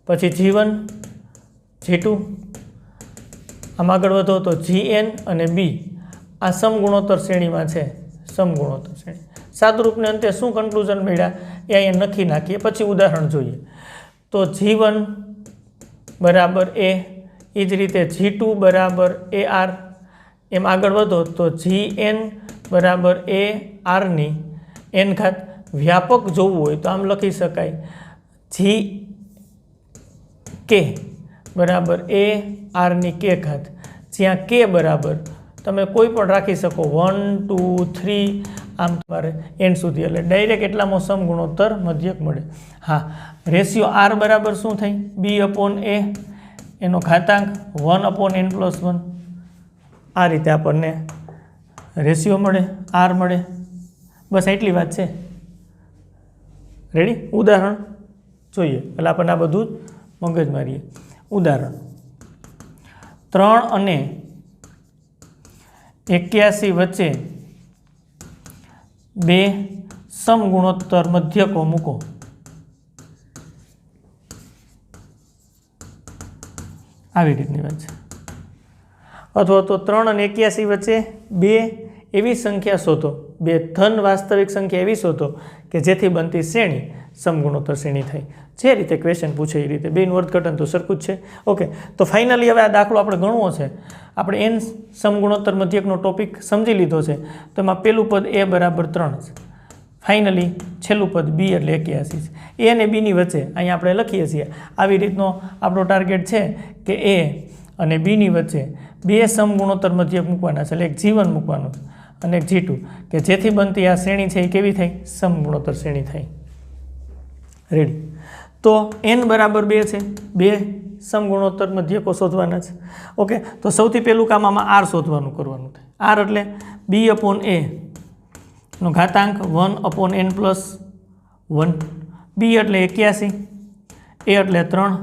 પછી G1, G2, આમ આગળ વધો તો Gn અને B આ સમગુણોત્તર શ્રેણીમાં છે. સમગુણોત્તર શ્રેણી સાદરૂપને અંતે શું કન્ક્લુઝન મળ્યા એ અહીંયા લખી નાખીએ, પછી ઉદાહરણ જોઈએ. તો G1 બરાબર A, એ જ રીતે G2 બરાબર AR, એમ આગળ વધો તો Gn બરાબર AR ની n ઘાત. વ્યાપક જોવું હોય તો આમ લખી શકાય Gk બરાબર AR ની k ઘાત, જ્યાં k બરાબર તમે કોઈ પણ રાખી શકો 1, 2, 3 આમ તમારે n સુધી, એટલે ડાયરેક્ટ એટલામાં સમગુણોત્તર મધ્યક મળે. હા, રેશિયો r બરાબર શું થાય? b/a એનો ઘાતાંક 1/n+1 આ રીતે આપણને રેશિયો મળે, આર મળે. બસ એટલી વાત છે. રેડી? ઉદાહરણ જોઈએ એટલે આપણને આ બધું જ મગજ મારીએ. ઉદાહરણ 3 અને 81 વચ્ચે બે સમગુણોત્તર મધ્યકો મૂકો. આવી રીતની વાત છે. અથવા તો 3 અને 81 વચ્ચે બે એવી સંખ્યા શોધો, બે ધન વાસ્તવિક સંખ્યા એવી શોધો કે જેથી બનતી શ્રેણી સમગુણોત્તર શ્રેણી થાય. જે રીતે ક્વેશ્ચન પૂછે એ રીતે. બેનું અર્થઘટન તો સરખું જ છે. ઓકે, તો ફાઇનલી હવે આ દાખલો આપણે ગણવો છે. આપણે n સમગુણોત્તર મધ્યકનો ટોપિક સમજી લીધો છે. તો એમાં પેલું પદ a બરાબર 3 છે. ફાઇનલી છેલ્લું પદ b એટલે 81 છે. a અને b ની વચ્ચે અહીંયા આપણે લખીએ છીએ આવી રીતનો આપણો ટાર્ગેટ છે કે a અને b ની વચ્ચે બે સમગુણોત્તર મધ્યક મૂકવાના છે. એટલે એક g1 મૂકવાનું અને એક g2 કે જેથી બનતી આ શ્રેણી છે એ કેવી થાય? સમગુણોત્તર શ્રેણી થાય. રેડી? તો n બરાબર 2 છે. બે સમગુણોત્તર મધ્યકો શોધવાના છે. ઓકે, તો સૌથી પહેલું કામ આમાં r શોધવાનું કરવાનું થાય. r એટલે b/a નો ઘાતાંક 1/n+1. b એટલે 81, a એટલે 3,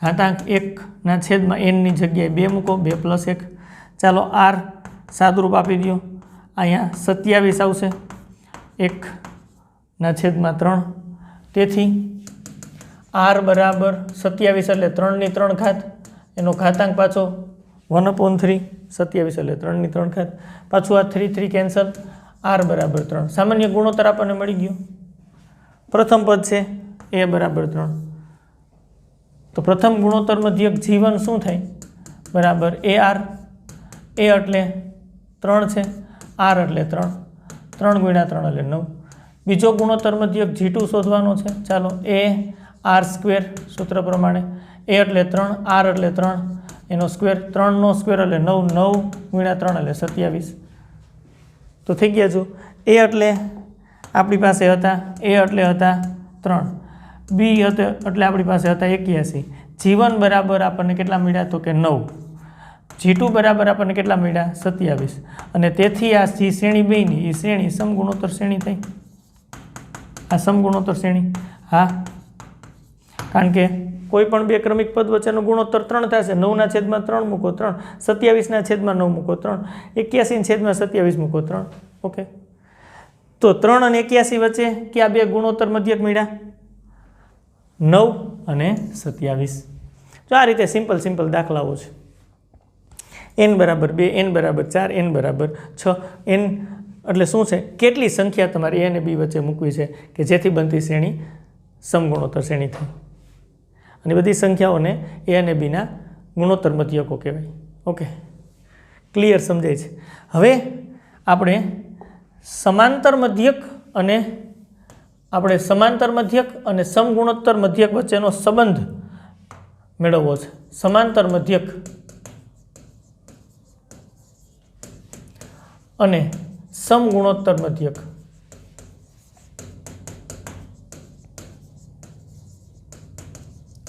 ઘાતાંક 1/n ની જગ્યાએ 2 મૂકો, 2+1. ચાલો r સાદુરૂપ આપી દો. અહીંયા 27 આવશે 1/3. તેથી r બરાબર 27 એટલે 3 ની 3 ઘાત, એનો ઘાતાંક પાછો 1/3. 27 એટલે 3 ની 3 ઘાત, પાછું આ 3 કેન્સલ, r બરાબર 3. સામાન્ય ગુણોત્તર આપણને મળી ગયો. પ્રથમ પદ છે a બરાબર 3. તો પ્રથમ ગુણોત્તર મધ્યક g1 શું થાય? બરાબર ar. a એટલે 3 છે, r એટલે 3, 3 × 3 એટલે 9. બીજો ગુણોત્તર મધ્યક g2 શોધવાનો છે. ચાલો a r² સૂત્ર પ્રમાણે. a એટલે 3, r એટલે 3, એનો સ્ક્વેર, 3 નો સ્ક્વેર એટલે 9, 9 × 3 એટલે 27. તો થઈ ગયા જો. a એટલે આપણી પાસે હતા, a એટલે હતા 3, b એટલે આપણી પાસે હતા 81, g1 બરાબર આપણને કેટલા મળ્યા? તો કે 9, g2 બરાબર આપણને કેટલા મળ્યા? 27. અને તેથી આ જે શ્રેણી બની એ શ્રેણી સમગુણોત્તર શ્રેણી થઈ. આ સમગુણોત્તર શ્રેણી. હા, કારણ કે કોઈ પણ બે ક્રમિક પદ વચ્ચેનો ગુણોત્તર 3 થશે. 9/3 મૂકો 3, 27/9 મૂકો 3, 81/27 મૂકો 3. ઓકે, તો 3 અને 81 વચ્ચે કયા બે ગુણોત્તર મધ્યક મળ્યા? 9 અને 27. તો આ રીતે સિમ્પલ દાખલાઓ છે. n બરાબર 2, n બરાબર 4, n બરાબર 6. n એટલે શું છે? કેટલી સંખ્યા તમારે a અને b વચ્ચે મૂકવી છે કે જેથી બનતી શ્રેણી સમગુણોત્તર શ્રેણી થાય. અને બધી સંખ્યાઓને a અને b ના ગુણોત્તર મધ્યકો કહેવાય. ઓકે, ક્લિયર સમજાય છે? હવે આપણે સમાંતર મધ્યક અને સમગુણોત્તર મધ્યક વચ્ચેનો સંબંધ મેળવવો છે. સમાંતર મધ્યક અને સમગુણોત્તર મધ્યક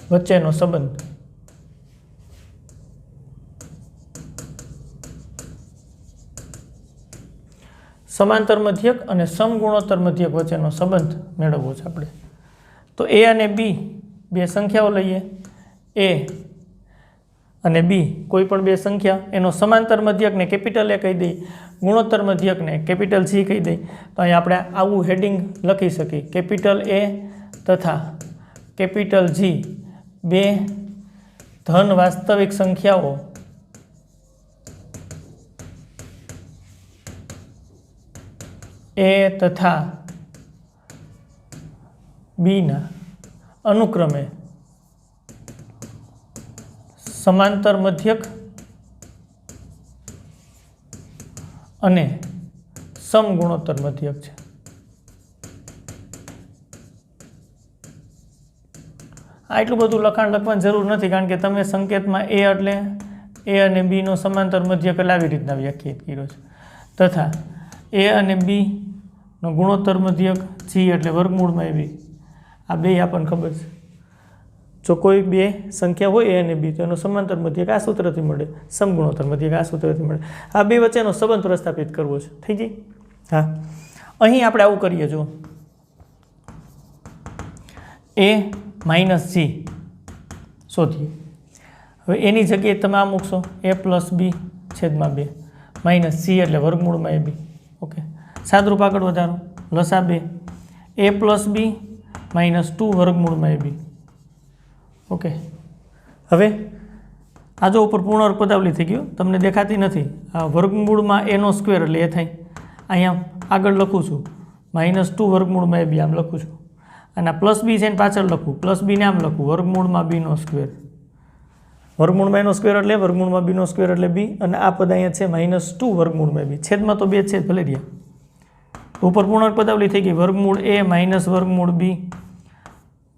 વચ્ચેનો સંબંધ. સમાંતર મધ્યક અને સમગુણોત્તર મધ્યક વચ્ચેનો સંબંધ મેળવવો છે આપણે. તો a અને b બે સંખ્યાઓ લઈએ. a અને b કોઈ પણ બે સંખ્યા, એનો સમાંતર મધ્યકને કેપિટલ A કહી દઈએ, ગુણોત્તર મધ્યકને કેપિટલ G કહી દઈએ. તો અહીં આપણે આવું હેડિંગ લખી શકીએ, કેપિટલ A તથા કેપિટલ G બે ધન વાસ્તવિક સંખ્યાઓ a તથા b ના અનુક્રમે સમાંતર મધ્યક અને સમગુણોત્તર મધ્યક છે. આટલું બધું લખાણ લખવાની જરૂર નથી, કારણ કે તમે સંકેતમાં a એટલે a અને b નો સમાંતર મધ્યક આવી રીતના વ્યાખ્યાયિત કર્યો છે, તથા a અને b નો ગુણોત્તર મધ્યક g એટલે વર્ગમૂળમાં b. આ બે આપણને ખબર છે. જો કોઈ બે સંખ્યા હોય a અને b તો એનો સમાંતર મધ્યક આ સૂત્રથી મળે, સમગુણોત્તર મધ્યક આ સૂત્રથી મળે. આ બે વચ્ચેનો સંબંધ પ્રસ્થાપિત કરવો છે. થઈ ગઈ? હા. અહીં આપણે આવું કરીએ. જો a માઇનસ g શોધીએ. હવે એની જગ્યાએ તમે આ મૂકશો a પ્લસ b છેદમાં 2 માઇનસ c એટલે વર્ગમૂળમાં ab. ઓકે, સાદરૂપ આગળ વધારો. લસા 2 a પ્લસ b માઇનસ 2 વર્ગમૂળમાં ab. ઓકે, હવે આ જો ઉપર પૂર્ણ વર્ગ પદાવલી થઈ ગયું, તમને દેખાતી નથી. આ વર્ગમૂળમાં a નો સ્ક્વેર એટલે એ થાય. અહીંયા આગળ લખું છું -2 વર્ગમૂળમાં ab આમ લખું છું. અને આ પ્લસ બી છે ને પાછળ લખું, પ્લસ બી ને આમ લખું વર્ગમૂળમાં b નો સ્ક્વેર. વર્ગમૂળમાં a નો સ્ક્વેર એટલે વર્ગમૂળમાં b નો સ્ક્વેર એટલે b. અને આ પદ અહીંયા છે -2 વર્ગમૂળમાં b. છેદમાં તો 2 છે ભલે રહ્યા. ઉપર પૂર્ણ વર્ગ પદાવલી થઈ ગઈ. વર્ગમૂળ a માઇનસ વર્ગમૂળ b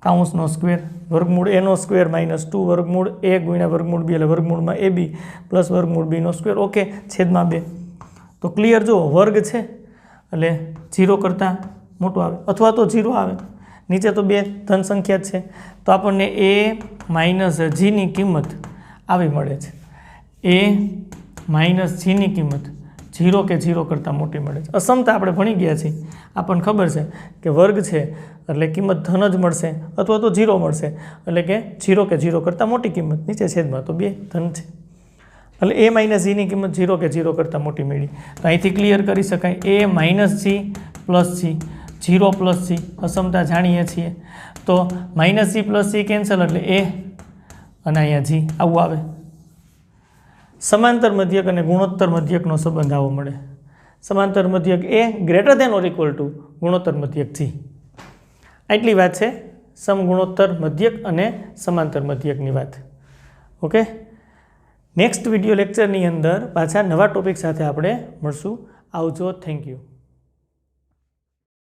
કાઉન્સનો સ્ક્વેર, વર્ગમૂળ a નો સ્ક્વેર -2 વર્ગમૂળ a ગુણ્યા વર્ગમૂળ b એટલે વર્ગમૂળમાં ab પ્લસ વર્ગમૂળ b નો સ્ક્વેર. ઓકે, છેદમાં 2. તો ક્લિયર. જો વર્ગ છે એટલે 0 કરતાં મોટું આવે અથવા તો 0 આવે. નીચે તો બે ધન સંખ્યા જ છે તો આપણને a માઇનસ જીની કિંમત આવી મળે છે. a માઇનસ જીની કિંમત 0 કે 0 કરતાં મોટી મળે છે. અસમતા આપણે ભણી ગયા છીએ, આપણને ખબર છે કે વર્ગ છે એટલે કિંમત ધન જ મળશે અથવા તો 0 મળશે, એટલે કે 0 કે 0 કરતાં મોટી કિંમત. નીચે છેદમાં તો બે ધન છે એટલે a માઇનસ જીની કિંમત 0 કે 0 કરતાં મોટી મળી. તો અહીંથી ક્લિયર કરી શકાય a minus G plus G 0 plus c અસમતા જાણીએ છીએ. તો minus c plus c cancel એટલે a અને અહીંયા g આવું આવે. સમાંતર મધ્યક અને ગુણોત્તર મધ્યકનો સંબંધ આવો મળે. સમાંતર મધ્યક a greater than or equal to ગુણોત્તર મધ્યક g. આટલી વાત છે સમગુણોત્તર મધ્યક અને સમાંતર મધ્યકની વાત. ઓકે, નેક્સ્ટ વિડીયો લેક્ચરની અંદર પાછા નવા ટોપિક સાથે આપણે મળશું. આવજો. Thank you.